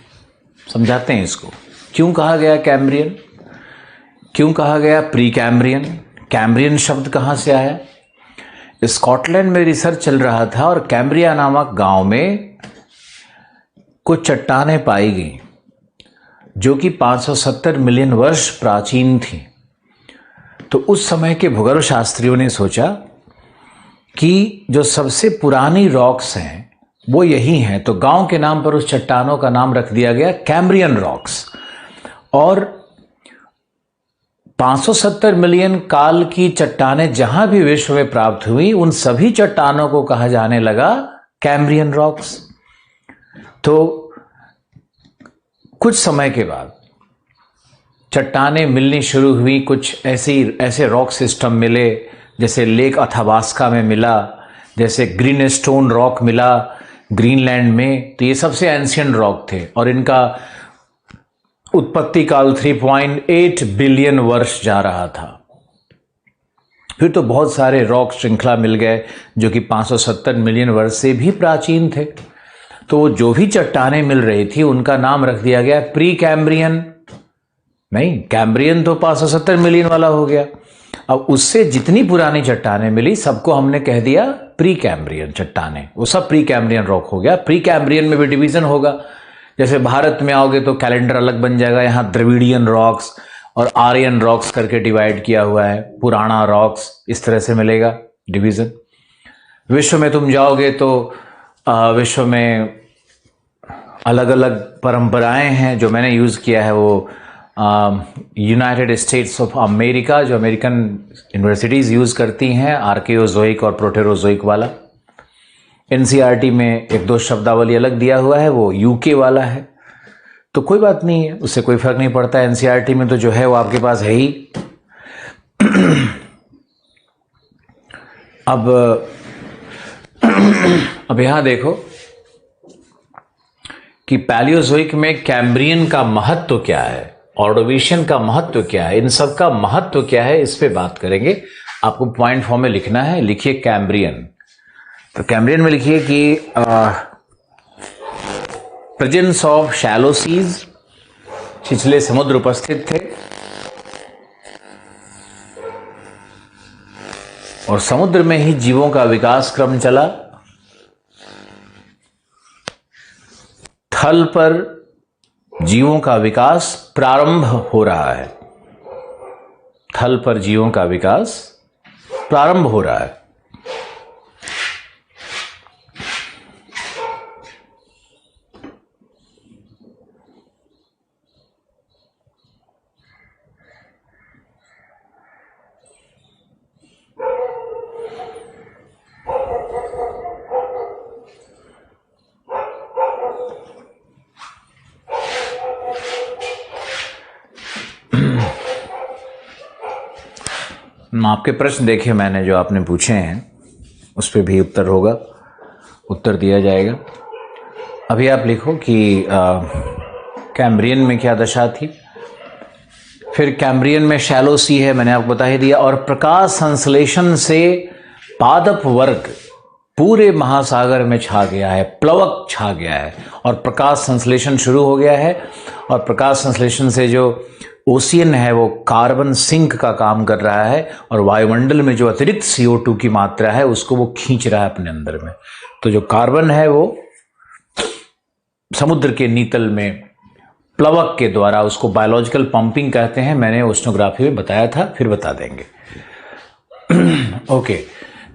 समझाते हैं इसको, क्यों कहा गया कैम्ब्रियन, क्यों कहा गया प्री कैम्ब्रियन। कैम्ब्रियन शब्द कहां से आया? स्कॉटलैंड में रिसर्च चल रहा था और कैम्ब्रिया नामक गांव में कुछ चट्टानें पाई गई जो कि 570 मिलियन वर्ष प्राचीन थी। तो उस समय के भूगर्भ शास्त्रियों ने सोचा कि जो सबसे पुरानी रॉक्स हैं वो यही हैं, तो गांव के नाम पर उस चट्टानों का नाम रख दिया गया कैम्ब्रियन रॉक्स। और 570 मिलियन काल की चट्टानें जहां भी विश्व में प्राप्त हुई, उन सभी चट्टानों को कहा जाने लगा कैम्ब्रियन रॉक्स। तो कुछ समय के बाद चट्टानें मिलनी शुरू हुई, कुछ ऐसे रॉक सिस्टम मिले, जैसे लेक अथाबास्का में मिला, जैसे ग्रीन स्टोन रॉक मिला ग्रीनलैंड में। तो ये सबसे एंशियंट रॉक थे और इनका उत्पत्ति काल 3.8 बिलियन वर्ष जा रहा था। फिर तो बहुत सारे रॉक श्रृंखला मिल गए जो कि 570 मिलियन वर्ष से भी प्राचीन थे। तो जो भी चट्टानें मिल रही थी उनका नाम रख दिया गया प्री कैम्ब्रियन। नहीं, कैम्ब्रियन तो 570 मिलियन वाला हो गया। अब उससे जितनी पुरानी चट्टानें मिली सबको हमने कह दिया प्री कैम्ब्रियन चट्टानें, वो सब प्री कैम्ब्रियन रॉक हो गया। प्री कैम्ब्रियन में भी डिवीजन होगा, जैसे भारत में आओगे तो कैलेंडर अलग बन जाएगा, यहाँ द्रविडियन रॉक्स और आर्यन रॉक्स करके डिवाइड किया हुआ है, पुराना रॉक्स, इस तरह से मिलेगा डिवीजन। विश्व में तुम जाओगे तो विश्व में अलग अलग परंपराएं हैं। जो मैंने यूज़ किया है वो यूनाइटेड स्टेट्स ऑफ अमेरिका, जो अमेरिकन यूनिवर्सिटीज़ यूज़ करती हैं, आर्कियोजोइक और प्रोटेरोजोइक वाला। एनसीईआरटी में एक दो शब्दावली अलग दिया हुआ है, वो यूके वाला है। तो कोई बात नहीं है, उससे कोई फर्क नहीं पड़ता। एनसीईआरटी में तो जो है वो आपके पास है ही। अब यहां देखो कि पैलियोजोइक में कैम्ब्रियन का महत्व क्या है, ऑर्डोविशियन का महत्व क्या है, इन सब का महत्व क्या है, इस पे बात करेंगे। आपको पॉइंट फॉर्म में लिखना है, लिखिए कैम्ब्रियन। तो कैम्ब्रियन में लिखिए कि प्रेजेंस ऑफ शैलो सीज, छिछले समुद्र उपस्थित थे और समुद्र में ही जीवों का विकास क्रम चला। थल पर जीवों का विकास प्रारंभ हो रहा है, थल पर जीवों का विकास प्रारंभ हो रहा है। आपके प्रश्न देखे मैंने जो आपने पूछे हैं, उस पर भी उत्तर होगा, उत्तर दिया जाएगा। अभी आप लिखो कि कैम्ब्रियन में क्या दशा थी, फिर कैम्ब्रियन में शैलो सी है, मैंने आपको बता ही दिया। और प्रकाश संश्लेषण से पादप वर्ग पूरे महासागर में छा गया है, प्लवक छा गया है और प्रकाश संश्लेषण शुरू हो गया है। और प्रकाश संश्लेषण से जो ओशियन है वो कार्बन सिंक का काम कर रहा है और वायुमंडल में जो अतिरिक्त CO2 की मात्रा है उसको वो खींच रहा है अपने अंदर में। तो जो कार्बन है वो समुद्र के नीतल में प्लवक के द्वारा, उसको बायोलॉजिकल पंपिंग कहते हैं, मैंने ओशनोग्राफी में बताया था, फिर बता देंगे। ओके,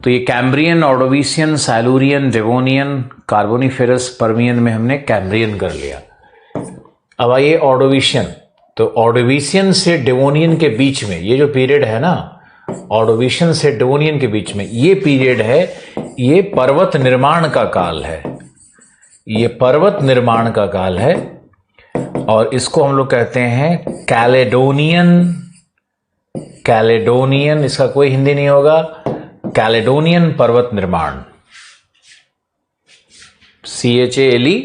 तो ये Cambrian, Ordovician, Silurian, Devonian, Carboniferous, Permian में हमने कैम्ब्रियन कर लिया। अब आइए ऑर्डोविशियन। तो ऑर्डोविशियन से डेवोनियन के बीच में ये जो पीरियड है ना, ऑर्डोविशियन से डेवोनियन के बीच में ये पीरियड है, ये पर्वत निर्माण का काल है, ये पर्वत निर्माण का काल है। और इसको हम लोग कहते हैं कैलेडोनियन। कैलेडोनियन, इसका कोई हिंदी नहीं होगा, कैलेडोनियन पर्वत निर्माण, CHALEDONIN,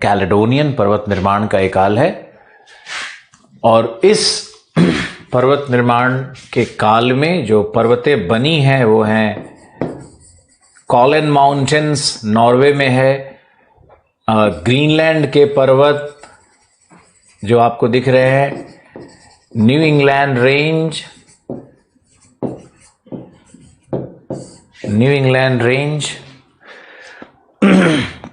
कैलेडोनियन पर्वत निर्माण का एक काल है। और इस पर्वत निर्माण के काल में जो पर्वतें बनी हैं वो हैं कॉलन माउंटेन्स, नॉर्वे में है, ग्रीनलैंड के पर्वत जो आपको दिख रहे हैं, new England range, new England range,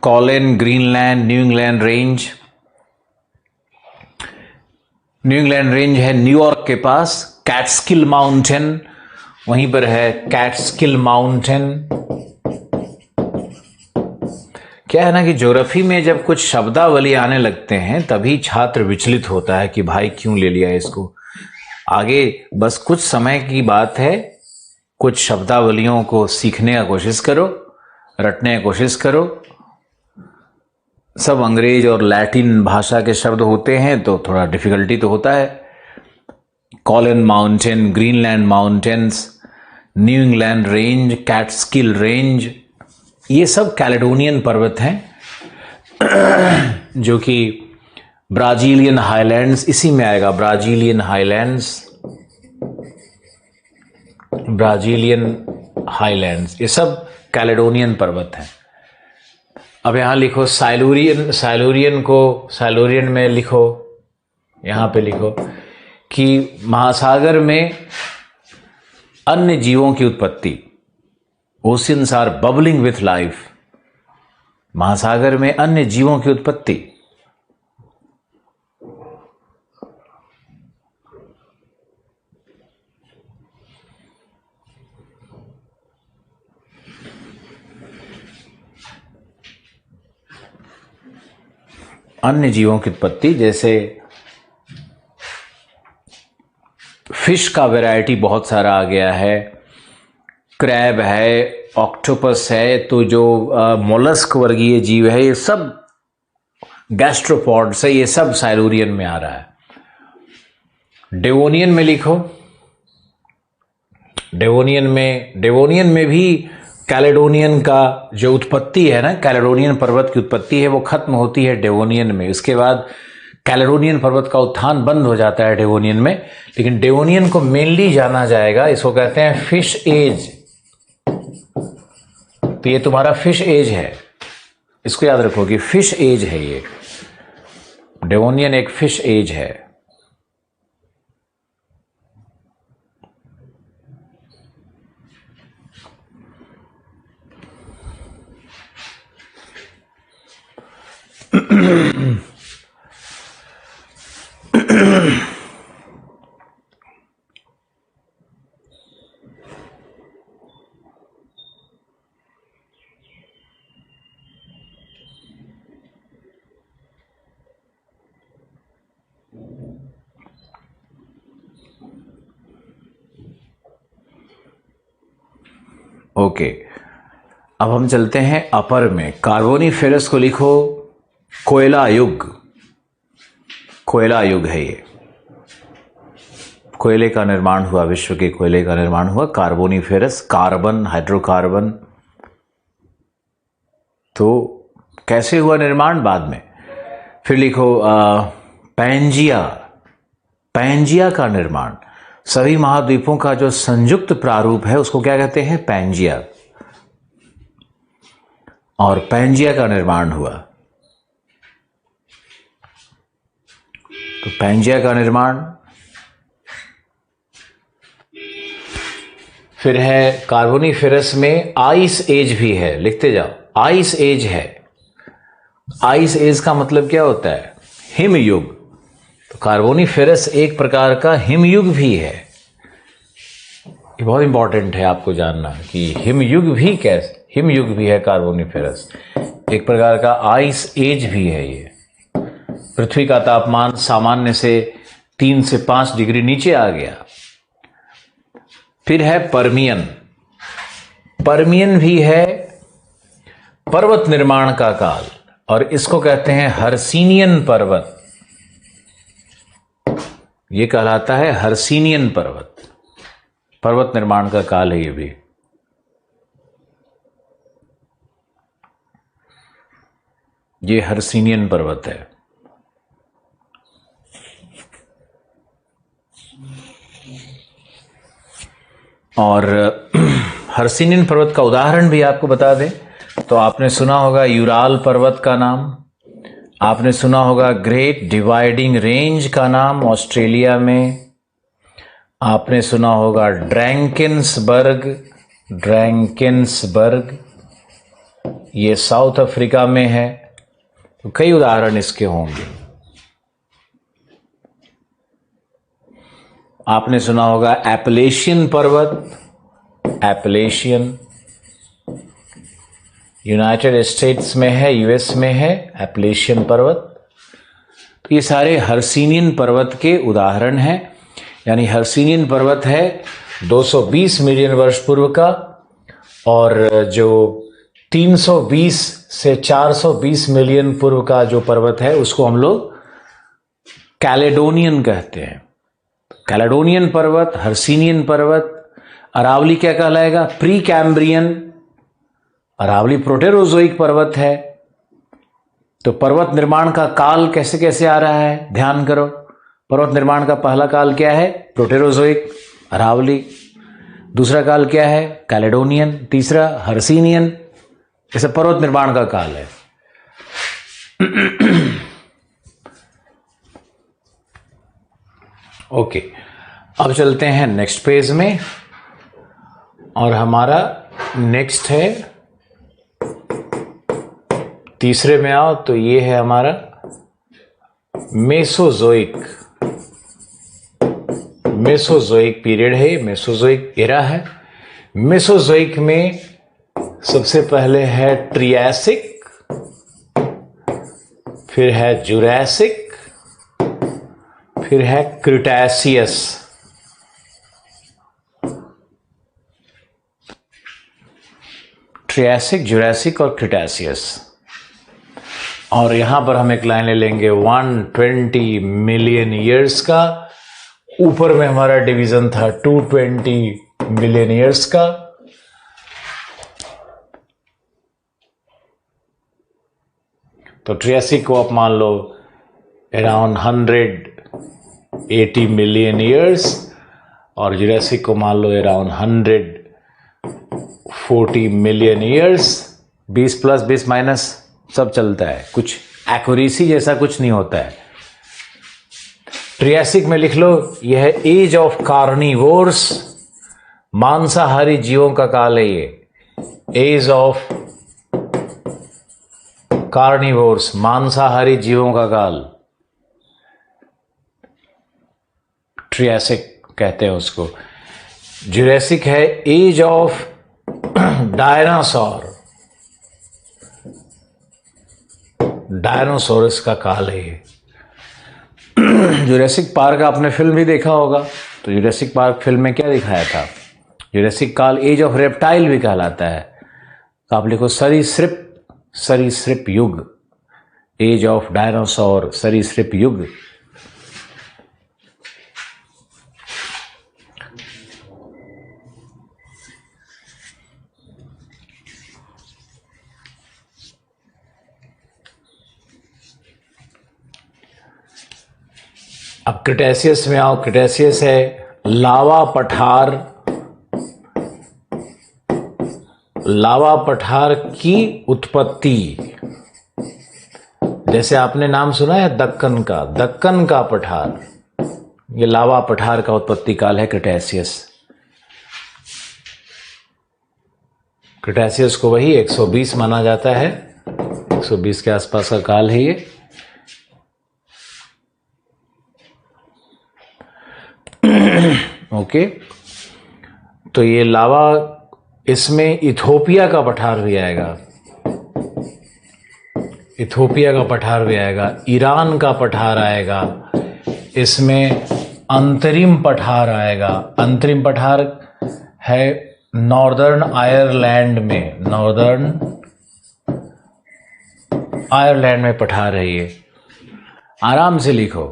colon, Greenland, new England range. New England range है न्यूयॉर्क के पास, कैटस्किल माउंटेन वहीं पर है, कैटस्किल माउंटेन। क्या है ना कि ज्योग्राफी में जब कुछ शब्दावली आने लगते हैं तभी छात्र विचलित होता है कि भाई क्यों ले लिया इसको। आगे बस कुछ समय की बात है, कुछ शब्दावलियों को सीखने का कोशिश करो, रटने की कोशिश करो। सब अंग्रेज और लैटिन भाषा के शब्द होते हैं तो थोड़ा डिफिकल्टी तो होता है। कॉलन mountain, Greenland mountains, New England range, Catskill range, ये सब कैलेडोनियन पर्वत हैं जो कि ब्राजीलियन हाईलैंड्स इसी में आएगा। ब्राजीलियन हाईलैंड्स, ब्राजीलियन हाईलैंड्स, ये सब कैलेडोनियन पर्वत हैं। अब यहां लिखो साइलूरियन, साइलूरियन को साइलूरियन में लिखो, यहां पे लिखो कि महासागर में अन्य जीवों की उत्पत्ति, oceans are bubbling with life. महासागर में अन्य जीवों की उत्पत्ति। अन्य जीवों की उत्पत्ति, जैसे फिश का वैरायटी बहुत सारा आ गया है, क्रैब है, ऑक्टोपस है, तो जो मोलस्क वर्गीय जीव है ये सब गैस्ट्रोपॉड से, ये सब साइलूरियन में आ रहा है। डेवोनियन में लिखो, डेवोनियन में भी कैलेडोनियन का जो उत्पत्ति है ना, कैलेडोनियन पर्वत की उत्पत्ति है वो खत्म होती है डेवोनियन में। इसके बाद कैलेडोनियन पर्वत का उत्थान बंद हो जाता है डेवोनियन में, लेकिन डेवोनियन को मेनली जाना जाएगा, इसको कहते हैं फिश एज। तो ये तुम्हारा फिश एज है, इसको याद रखो कि फिश एज है ये, डेवोनियन एक फिश एज है। ओके, अब हम चलते हैं अपर में। कार्बोनिफेरस को लिखो कोयला युग, कोयला युग है ये, कोयले का निर्माण हुआ, विश्व के कोयले का निर्माण हुआ कार्बोनिफेरस, कार्बन, हाइड्रोकार्बन। तो कैसे हुआ निर्माण बाद में। फिर लिखो पैंजिया, पैंजिया का निर्माण, सभी महाद्वीपों का जो संयुक्त प्रारूप है उसको क्या कहते हैं, पैंजिया। और पैंजिया का निर्माण हुआ, तो पैंजिया का निर्माण। फिर है कार्बोनिफेरस में आइस एज भी है, लिखते जाओ, आइस एज है। आइस एज का मतलब क्या होता है, हिम युग। तो कार्बोनिफेरस एक प्रकार का हिम युग भी है। ये बहुत इंपॉर्टेंट है आपको जानना कि हिम युग भी कैसे, हिम युग भी है कार्बोनिफेरस, एक प्रकार का आइस एज भी है ये। पृथ्वी का तापमान सामान्य से 3 से 5 डिग्री नीचे आ गया। फिर है पर्मियन, पर्मियन भी है पर्वत निर्माण का काल, और इसको कहते हैं हर्सिनियन पर्वत। ये कहलाता है हर्सिनियन पर्वत, पर्वत निर्माण का काल है ये भी। ये हर्सिनियन पर्वत है। और हर्सिनियन पर्वत का उदाहरण भी आपको बता दें तो आपने सुना होगा यूराल पर्वत का नाम, आपने सुना होगा ग्रेट डिवाइडिंग रेंज का नाम ऑस्ट्रेलिया में, आपने सुना होगा ड्रैंकिंसबर्ग, ड्रैंकिंसबर्ग ये साउथ अफ्रीका में है। तो कई उदाहरण इसके होंगे। आपने सुना होगा एपलेशियन पर्वत, एपलेशियन यूनाइटेड स्टेट्स में है, यूएस में है एपलेशियन पर्वत। तो ये सारे हर्सिनियन पर्वत के उदाहरण हैं। यानी हर्सिनियन पर्वत है 220 मिलियन वर्ष पूर्व का, और जो 320 से 420 मिलियन पूर्व का जो पर्वत है उसको हम लोग कैलेडोनियन कहते हैं। कैलेडोनियन पर्वत, हर्सिनियन पर्वत, अरावली क्या कहलाएगा, प्री कैम्ब्रियन, अरावली प्रोटेरोजोइक पर्वत है। तो पर्वत निर्माण का काल कैसे कैसे आ रहा है, ध्यान करो। पर्वत निर्माण का पहला काल क्या है, प्रोटेरोजोइक, अरावली। दूसरा काल क्या है, कैलेडोनियन। तीसरा हर्सिनियन। जैसे पर्वत निर्माण का काल है। ओके, अब चलते हैं नेक्स्ट पेज में, और हमारा नेक्स्ट है तीसरे में आओ तो ये है हमारा मेसोजोइक। मेसोजोइक पीरियड है, मेसोजोइक एरा है। मेसोजोइक में सबसे पहले है ट्रियासिक, फिर है जुरासिक, फिर है क्रिटेशियस। ट्रियासिक, जुरासिक और क्रिटेशियस। और यहां पर हम एक लाइन ले लेंगे 120 मिलियन ईयर्स का। ऊपर में हमारा डिवीजन था 220 मिलियन ईयर्स का। तो ट्रियासिक को आप मान लो अराउंड 180 मिलियन ईयर्स और जुरासिक को मान लो around 140 million years. 20 plus 20 minus सब चलता है, कुछ एक्यूरेसी जैसा कुछ नहीं होता है। ट्रियासिक में लिख लो यह है एज ऑफ कार्निवोर्स, मांसाहारी जीवों का काल है ये। एज ऑफ कार्निवोर्स, मांसाहारी जीवों का काल, ट्रियासिक कहते हैं उसको। जुरासिक है एज ऑफ डायनासोर, डायनासोरस का काल है ये। जुरासिक पार्क आपने फिल्म भी देखा होगा, तो जुरासिक पार्क फिल्म में क्या दिखाया था? जुरासिक काल एज ऑफ रेप्टाइल भी कहलाता है। तो आप लिखो सरीसृप, सरीसृप युग, एज ऑफ डायनासोर, सरीसृप युग। अब क्रिटेशियस में आओ। क्रिटेशियस है लावा पठार, लावा पठार की उत्पत्ति। जैसे आपने नाम सुना है दक्कन का, दक्कन का पठार, ये लावा पठार का उत्पत्ति काल है क्रिटेशियस। क्रिटेशियस को वही 120 माना जाता है, 120 के आसपास का काल है ये। ओके, तो ये लावा, इसमें इथोपिया का पठार भी आएगा, इथोपिया का पठार भी आएगा, ईरान का पठार आएगा, इसमें अंतरिम पठार आएगा। अंतरिम पठार है नॉर्दर्न आयरलैंड में, नॉर्दर्न आयरलैंड में पठार है ये। आराम से लिखो,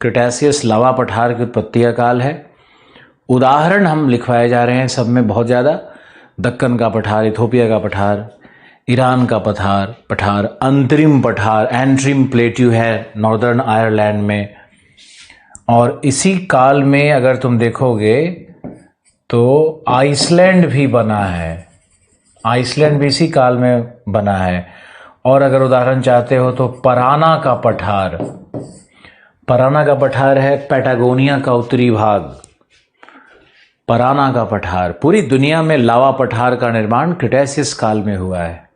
क्रिटेशियस लावा पठार की उत्पत्ति का काल है। उदाहरण हम लिखवाए जा रहे हैं सब में बहुत ज़्यादा। दक्कन का पठार, इथोपिया का पठार, ईरान का पठार, अंतरिम पठार, एंट्रिम प्लेट्यू है नॉर्दर्न आयरलैंड में। और इसी काल में अगर तुम देखोगे तो आइसलैंड भी बना है, आइसलैंड भी इसी काल में बना है। और अगर उदाहरण चाहते हो तो पराना का पठार, पराना का पठार है पैटागोनिया का उत्तरी भाग, पराना का पठार। पूरी दुनिया में लावा पठार का निर्माण क्रिटेशियस काल में हुआ है।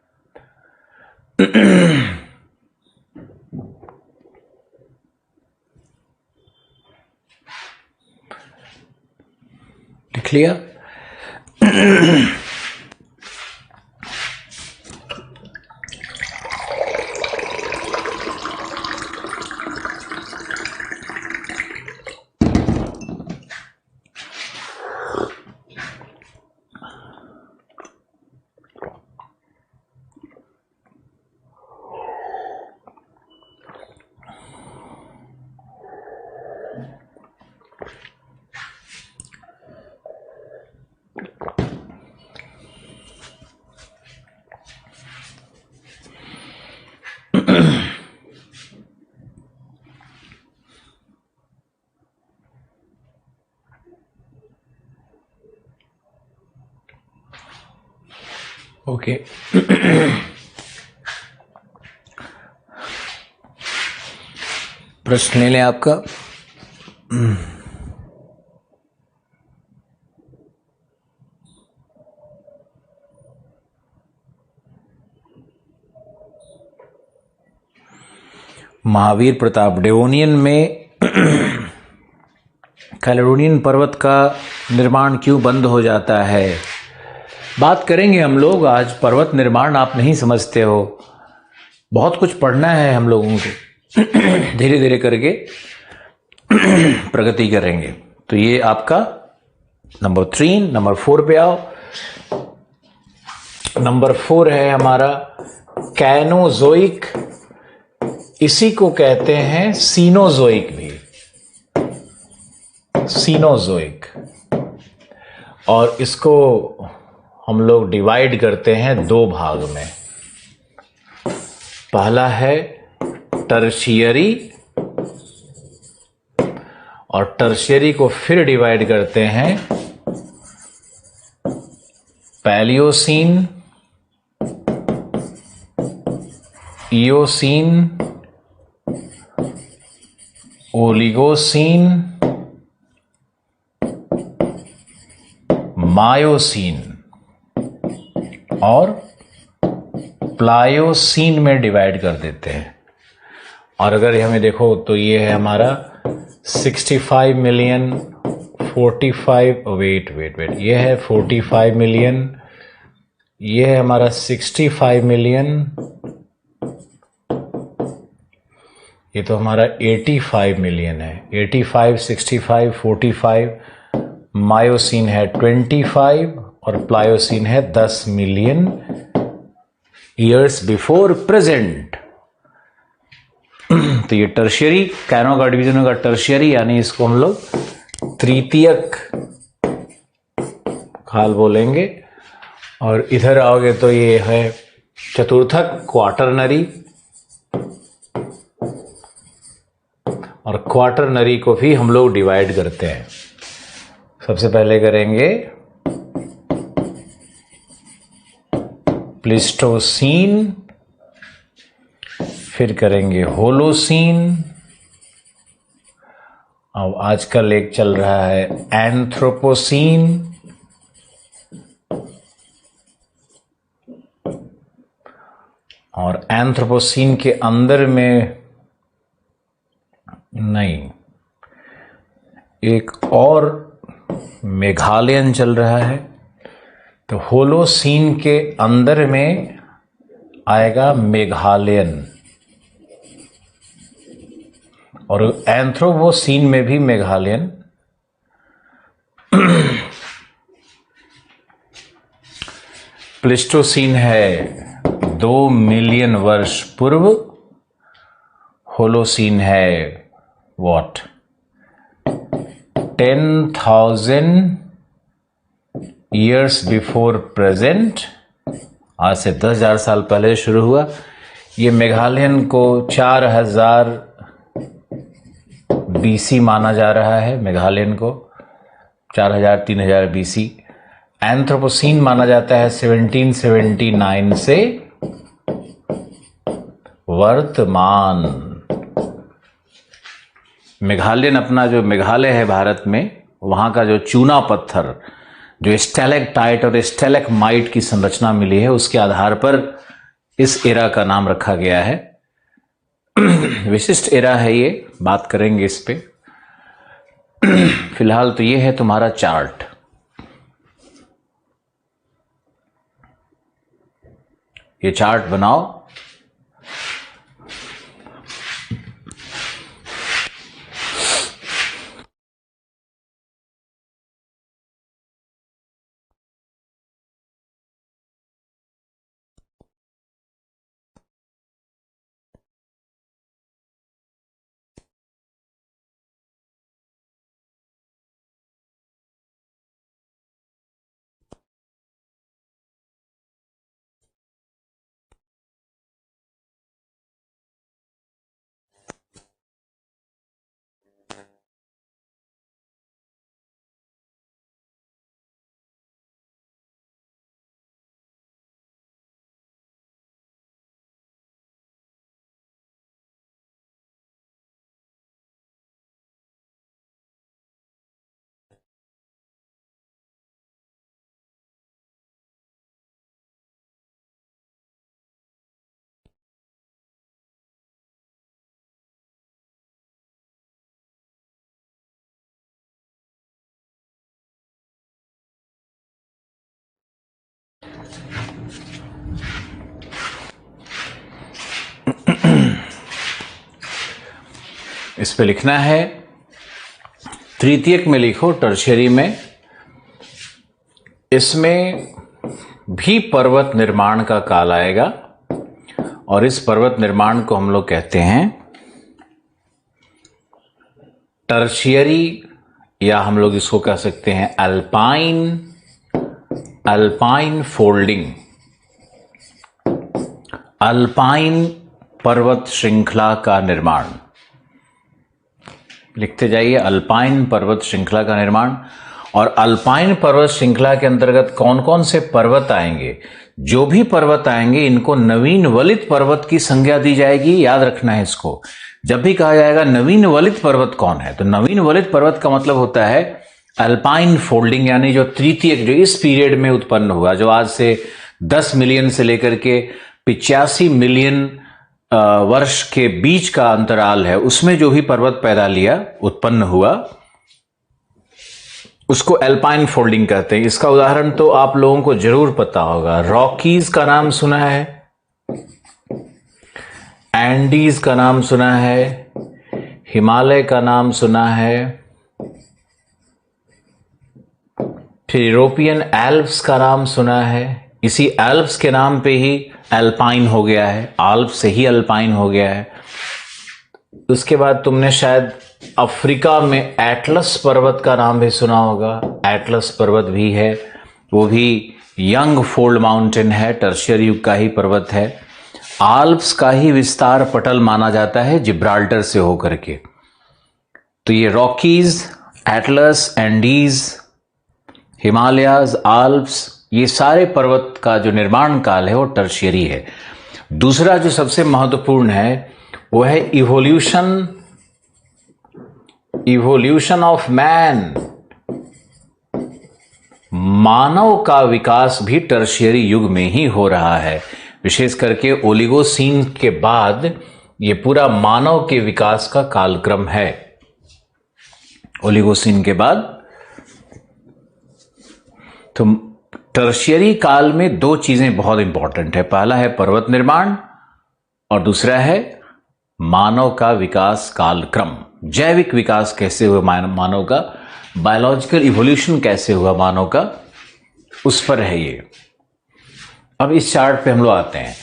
लिख लिया? ओके, प्रश्न ले लें आपका। महावीर प्रताप डेवोनियन में कैलेडोनियन पर्वत का निर्माण क्यों बंद हो जाता है, बात करेंगे हम लोग आज। पर्वत निर्माण आप नहीं समझते हो, बहुत कुछ पढ़ना है हम लोगों को, धीरे धीरे करके प्रगति करेंगे। तो ये आपका नंबर 3। नंबर 4 पे आओ। नंबर 4 है हमारा कैनोजोइक, इसी को कहते हैं सीनोजोइक भी, सीनोजोइक। और इसको हम लोग डिवाइड करते हैं 2 भाग में। पहला है टर्शियरी, और टर्शियरी को फिर डिवाइड करते हैं पैलियोसीन, इयोसीन, ओलिगोसीन, मायोसीन और प्लायोसीन में डिवाइड कर देते हैं। और अगर हमें देखो तो ये है हमारा 65 मिलियन, 45, वेट, ये है 45 मिलियन, ये है हमारा 65 मिलियन, ये तो हमारा 85 मिलियन है। 85, 65, 45, मायोसिन है 25 और प्लायोसिन है 10 मिलियन ईयर्स बिफोर प्रेजेंट। तो ये टर्शियरी, कैनो का डिवीजन होगा टर्शियरी, यानी इसको हम लोग तृतीयक खाल बोलेंगे। और इधर आओगे तो ये है चतुर्थक, क्वार्टरनरी। और क्वार्टरनरी को भी हम लोग डिवाइड करते हैं। सबसे पहले करेंगे प्लीस्टोसीन, फिर करेंगे होलोसीन, अब आजकल एक चल रहा है एंथ्रोपोसीन, और एंथ्रोपोसीन के अंदर में नहीं, एक और मेघालयन चल रहा है। तो होलोसीन के अंदर में आएगा मेघालयन, और एंथ्रोपोसीन में भी मेघालयन। प्लिस्टोसीन है 2 मिलियन वर्ष पूर्व, होलोसीन है व्हाट 10,000 ईयर्स बिफोर प्रेजेंट, आज से 10,000 साल पहले शुरू हुआ। ये मेघालयन को 4000 बीसी माना जा रहा है, मेघालयन को 4000 3000 बीसी। एंथ्रोपोसीन माना जाता है 1779 से वर्तमान। मेघालयन, अपना जो मेघालय है भारत में, वहां का जो चूना पत्थर, जो स्टेलेक्टाइट और स्टेलेक्माइट की संरचना मिली है, उसके आधार पर इस एरा का नाम रखा गया है। विशिष्ट एरा है ये, बात करेंगे इस पे। फिलहाल तो ये है तुम्हारा चार्ट। ये चार्ट बनाओ। इस पे लिखना है, तृतीयक में लिखो, टर्शियरी में। इसमें भी पर्वत निर्माण का काल आएगा और इस पर्वत निर्माण को हम लोग कहते हैं टर्शियरी, या हम लोग इसको कह सकते हैं अल्पाइन फोल्डिंग, अल्पाइन पर्वत श्रृंखला का निर्माण। लिखते जाइए, अल्पाइन पर्वत श्रृंखला का निर्माण। और अल्पाइन पर्वत श्रृंखला के अंतर्गत कौन कौन से पर्वत आएंगे? जो भी पर्वत आएंगे इनको नवीन वलित पर्वत की संज्ञा दी जाएगी। याद रखना है इसको। जब भी कहा जाएगा नवीन वलित पर्वत कौन है, तो नवीन वलित पर्वत का मतलब होता है अल्पाइन फोल्डिंग, यानी जो तृतीयक, जो इस पीरियड में उत्पन्न हुआ, जो आज से 10 मिलियन से लेकर के 85 मिलियन वर्ष के बीच का अंतराल है, उसमें जो भी पर्वत पैदा लिया, उत्पन्न हुआ, उसको अल्पाइन फोल्डिंग कहते हैं। इसका उदाहरण तो आप लोगों को जरूर पता होगा। रॉकीज का नाम सुना है, एंडीज का नाम सुना है, हिमालय का नाम सुना है, फिर यूरोपियन एल्प्स का नाम सुना है। इसी एल्प्स के नाम पे ही अल्पाइन हो गया है, आल्प्स से ही अल्पाइन हो गया है। उसके बाद तुमने शायद अफ्रीका में एटलस पर्वत का नाम भी सुना होगा। एटलस पर्वत भी है, वो भी यंग फोल्ड माउंटेन है, टर्शियर युग का ही पर्वत है। आल्प्स का ही विस्तार पटल माना जाता है जिब्राल्टर से होकर के। तो ये Rockies, Atlas, Andes, Himalayas, Alps, ये सारे पर्वत का जो निर्माण काल है वो टर्शियरी है। दूसरा जो सबसे महत्वपूर्ण है वो है इवोल्यूशन ऑफ मैन। मानव का विकास भी टर्शियरी युग में ही हो रहा है। विशेष करके ओलिगोसीन के बाद ये पूरा मानव के विकास का कालक्रम है। ओलिगोसीन के बाद तो टर्शियरी काल में दो चीजें बहुत इंपॉर्टेंट है। पहला है पर्वत निर्माण और दूसरा है मानव का विकास कालक्रम। जैविक विकास कैसे हुआ मानव का, बायोलॉजिकल इवोल्यूशन कैसे हुआ मानव का, उस पर है ये। अब इस चार्ट पे हम लोग आते हैं।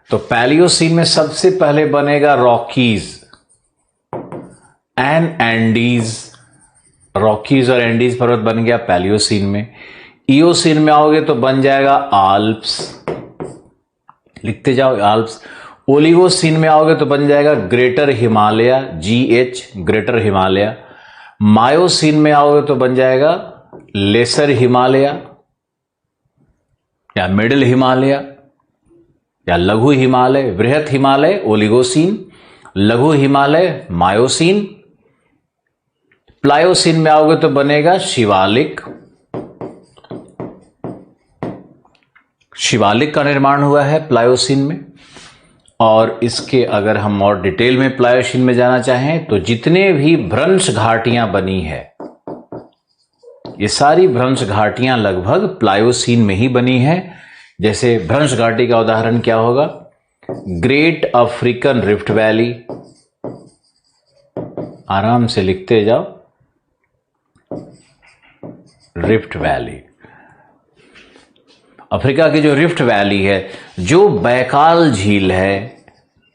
तो पैलियोसीन में सबसे पहले बनेगा रॉकीज एंड एंडीज। रॉकीज और एंडीज पर्वत बन गया पैलियोसीन में। इयोसीन में आओगे तो बन जाएगा आल्प्स, लिखते जाओ आल्प्स। ओलिगोसीन में आओगे तो बन जाएगा greater Himalaya, GH, greater Himalaya. Miocene में आओगे तो बन जाएगा लेसर हिमालय या मिडिल हिमालय या लघु हिमालय। बृहत हिमालय ओलिगोसीन, लघु हिमालय मायोसीन। प्लायोसीन में आओगे तो बनेगा शिवालिक। शिवालिक का निर्माण हुआ है प्लायोसीन में। और इसके अगर हम और डिटेल में प्लायोसीन में जाना चाहें तो जितने भी भ्रंश घाटियां बनी है, ये सारी भ्रंश घाटियां लगभग प्लायोसीन में ही बनी है। जैसे भ्रंश घाटी का उदाहरण क्या होगा? Great African rift valley. आराम से लिखते जाओ, रिफ्ट वैली। अफ्रीका की जो रिफ्ट वैली है, जो बैकाल झील है,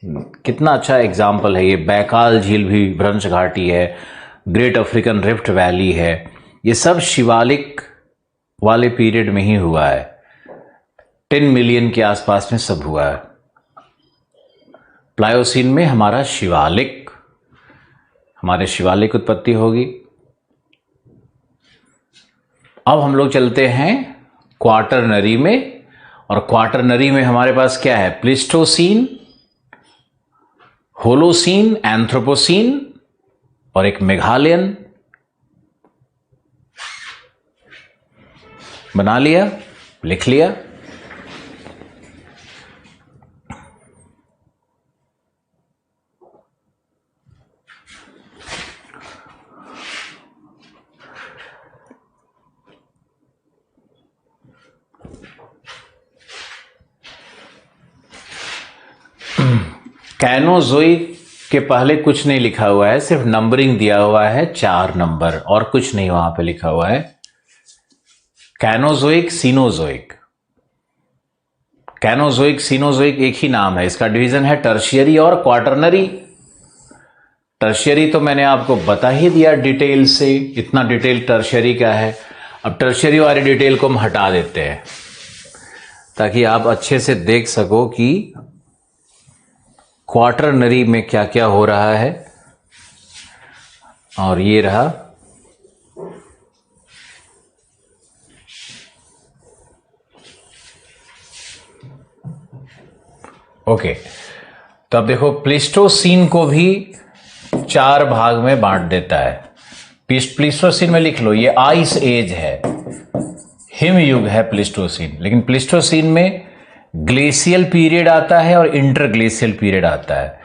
कितना अच्छा एग्जाम्पल है ये। बैकाल झील भी भ्रंश घाटी है, ग्रेट अफ्रीकन रिफ्ट वैली है। ये सब शिवालिक वाले पीरियड में ही हुआ है। 10 मिलियन के आसपास में सब हुआ है। प्लायोसीन में हमारे शिवालिक उत्पत्ति होगी। अब हम लोग चलते हैं क्वाटरनरी में, और क्वाटरनरी में हमारे पास क्या है? प्लिस्टोसीन, होलोसीन, एंथ्रोपोसीन और एक मेघालयन। बना लिया, लिख लिया। कैनोजोइक के पहले कुछ नहीं लिखा हुआ है, सिर्फ नंबरिंग दिया हुआ है 4 नंबर, और कुछ नहीं वहां पे लिखा हुआ है। कैनोजोइक, सीनोजोइक, कैनोजोइक सीनोजोइक एक ही नाम है। इसका डिवीजन है टर्शियरी और क्वाटरनरी। टर्शियरी तो मैंने आपको बता ही दिया डिटेल से, इतना डिटेल टर्शियरी का है। अब टर्शियरी वाली डिटेल को हम हटा देते हैं ताकि आप अच्छे से देख सको कि क्वाटरनरी में क्या क्या हो रहा है। और ये रहा ओके। तो अब देखो, प्लीस्टोसीन को भी 4 भाग में बांट देता है। प्लीस्टोसीन में लिख लो, ये आइस एज है, हिमयुग है प्लीस्टोसीन। लेकिन प्लीस्टोसीन में ग्लेशियल पीरियड आता है और इंटरग्लेशियल पीरियड आता है।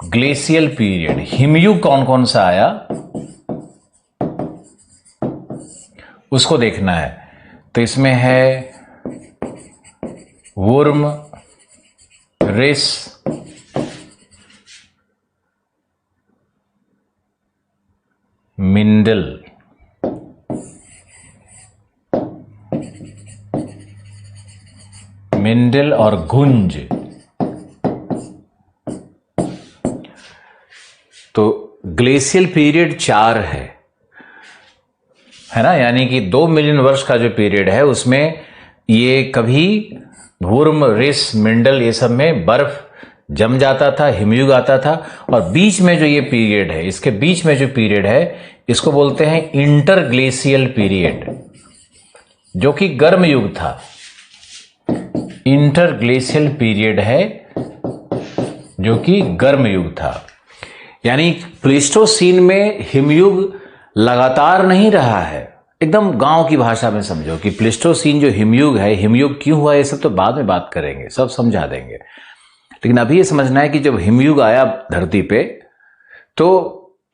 ग्लेशियल पीरियड, हिमयुग कौन कौन सा आया उसको देखना है। तो इसमें है वुर्म, रिस, मिंडल, मिंडल और गुंज। तो ग्लेशियल पीरियड 4 है ना, यानी कि 2 मिलियन वर्ष का जो पीरियड है उसमें ये कभी वुर्म, रिस, मिंडल ये सब में बर्फ जम जाता था, हिमयुग आता था। और बीच में जो ये पीरियड है, इसके बीच में जो पीरियड है इसको बोलते हैं इंटरग्लेशियल पीरियड, जो कि गर्म युग था। इंटरग्लेशियल पीरियड है जो कि गर्म युग था। यानी प्लीस्टोसीन में हिमयुग लगातार नहीं रहा है। एकदम गांव की भाषा में समझो कि प्लीस्टोसीन जो हिमयुग है, हिमयुग क्यों हुआ ये सब तो बाद में बात करेंगे, सब समझा देंगे। लेकिन अभी ये समझना है कि जब हिमयुग आया धरती पे तो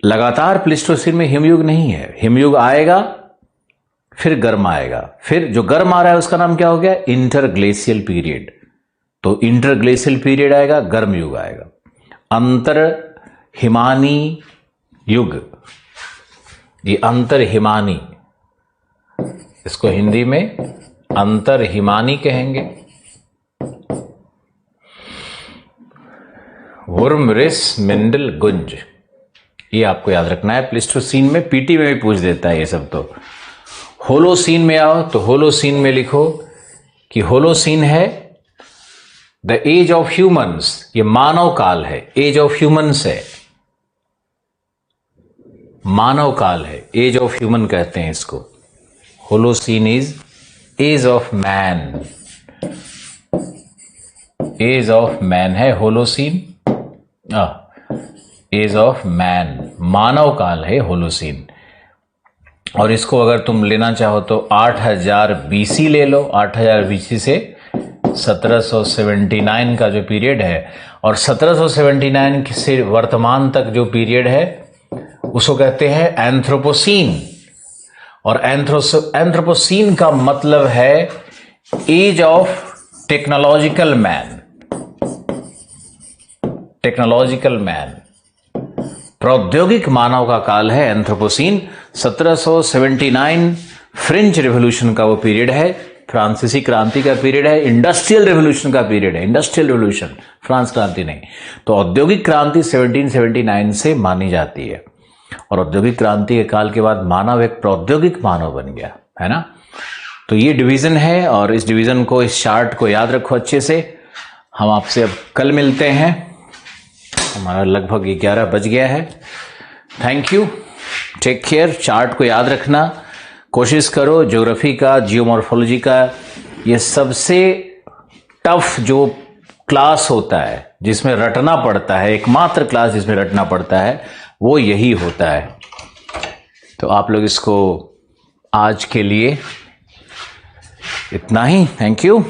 लगातार प्लीस्टोसीन में हिमयुग नहीं है। हिमयुग आएगा, फिर गर्म आएगा, फिर जो गर्म आ रहा है उसका नाम क्या हो गया, इंटरग्लेशियल पीरियड। तो इंटरग्लेशियल पीरियड आएगा, गर्म युग आएगा। अंतर हिमानी युग, ये अंतर हिमानी, इसको हिंदी में अंतर हिमानी कहेंगे। वुर्म, रिस, मिंडल, गुंज, ये आपको याद रखना है। प्लीस्टोसीन में पीटी में भी पूछ देता है ये सब। तो होलोसीन में आओ, तो होलोसीन में लिखो कि होलोसीन है द एज ऑफ ह्यूमंस, ये मानव काल है, एज ऑफ ह्यूमंस है, मानव काल है, एज ऑफ ह्यूमन कहते हैं इसको। Holocene is age of man, age of man है होलोसीन, एज ऑफ मैन, मानव काल है होलोसीन। और इसको अगर तुम लेना चाहो तो 8000 बीसी ले लो। 8000 बीसी से 1779 का जो पीरियड है, और 1779 से वर्तमान तक जो पीरियड है उसको कहते हैं एंथ्रोपोसीन। और एंथ्रोपोसीन का मतलब है age of technological man, technological man, प्रौद्योगिक मानव का काल है एंथ्रोपोसीन। 1779 फ्रेंच रेवोल्यूशन का वो पीरियड है, फ्रांसीसी क्रांति का पीरियड है, इंडस्ट्रियल रेवोल्यूशन का पीरियड है, इंडस्ट्रियल रेवोल्यूशन, फ्रांस क्रांति नहीं। तो औद्योगिक क्रांति 1779 से मानी जाती है। और औद्योगिक क्रांति के काल के बाद मानव एक प्रौद्योगिक मानव बन गया, है ना। तो ये डिवीजन है, और इस डिवीजन को, इस चार्ट को याद रखो अच्छे से। हम आपसे अब कल मिलते हैं, हमारा लगभग 11 बज गया है। Thank you, take care. Chart को याद रखना, कोशिश करो। ज्योग्राफी का, जियोमॉर्फोलॉजी का ये सबसे टफ जो क्लास होता है, जिसमें रटना पड़ता है, एकमात्र क्लास जिसमें रटना पड़ता है, वो यही होता है। तो आप लोग इसको आज के लिए इतना ही। Thank you.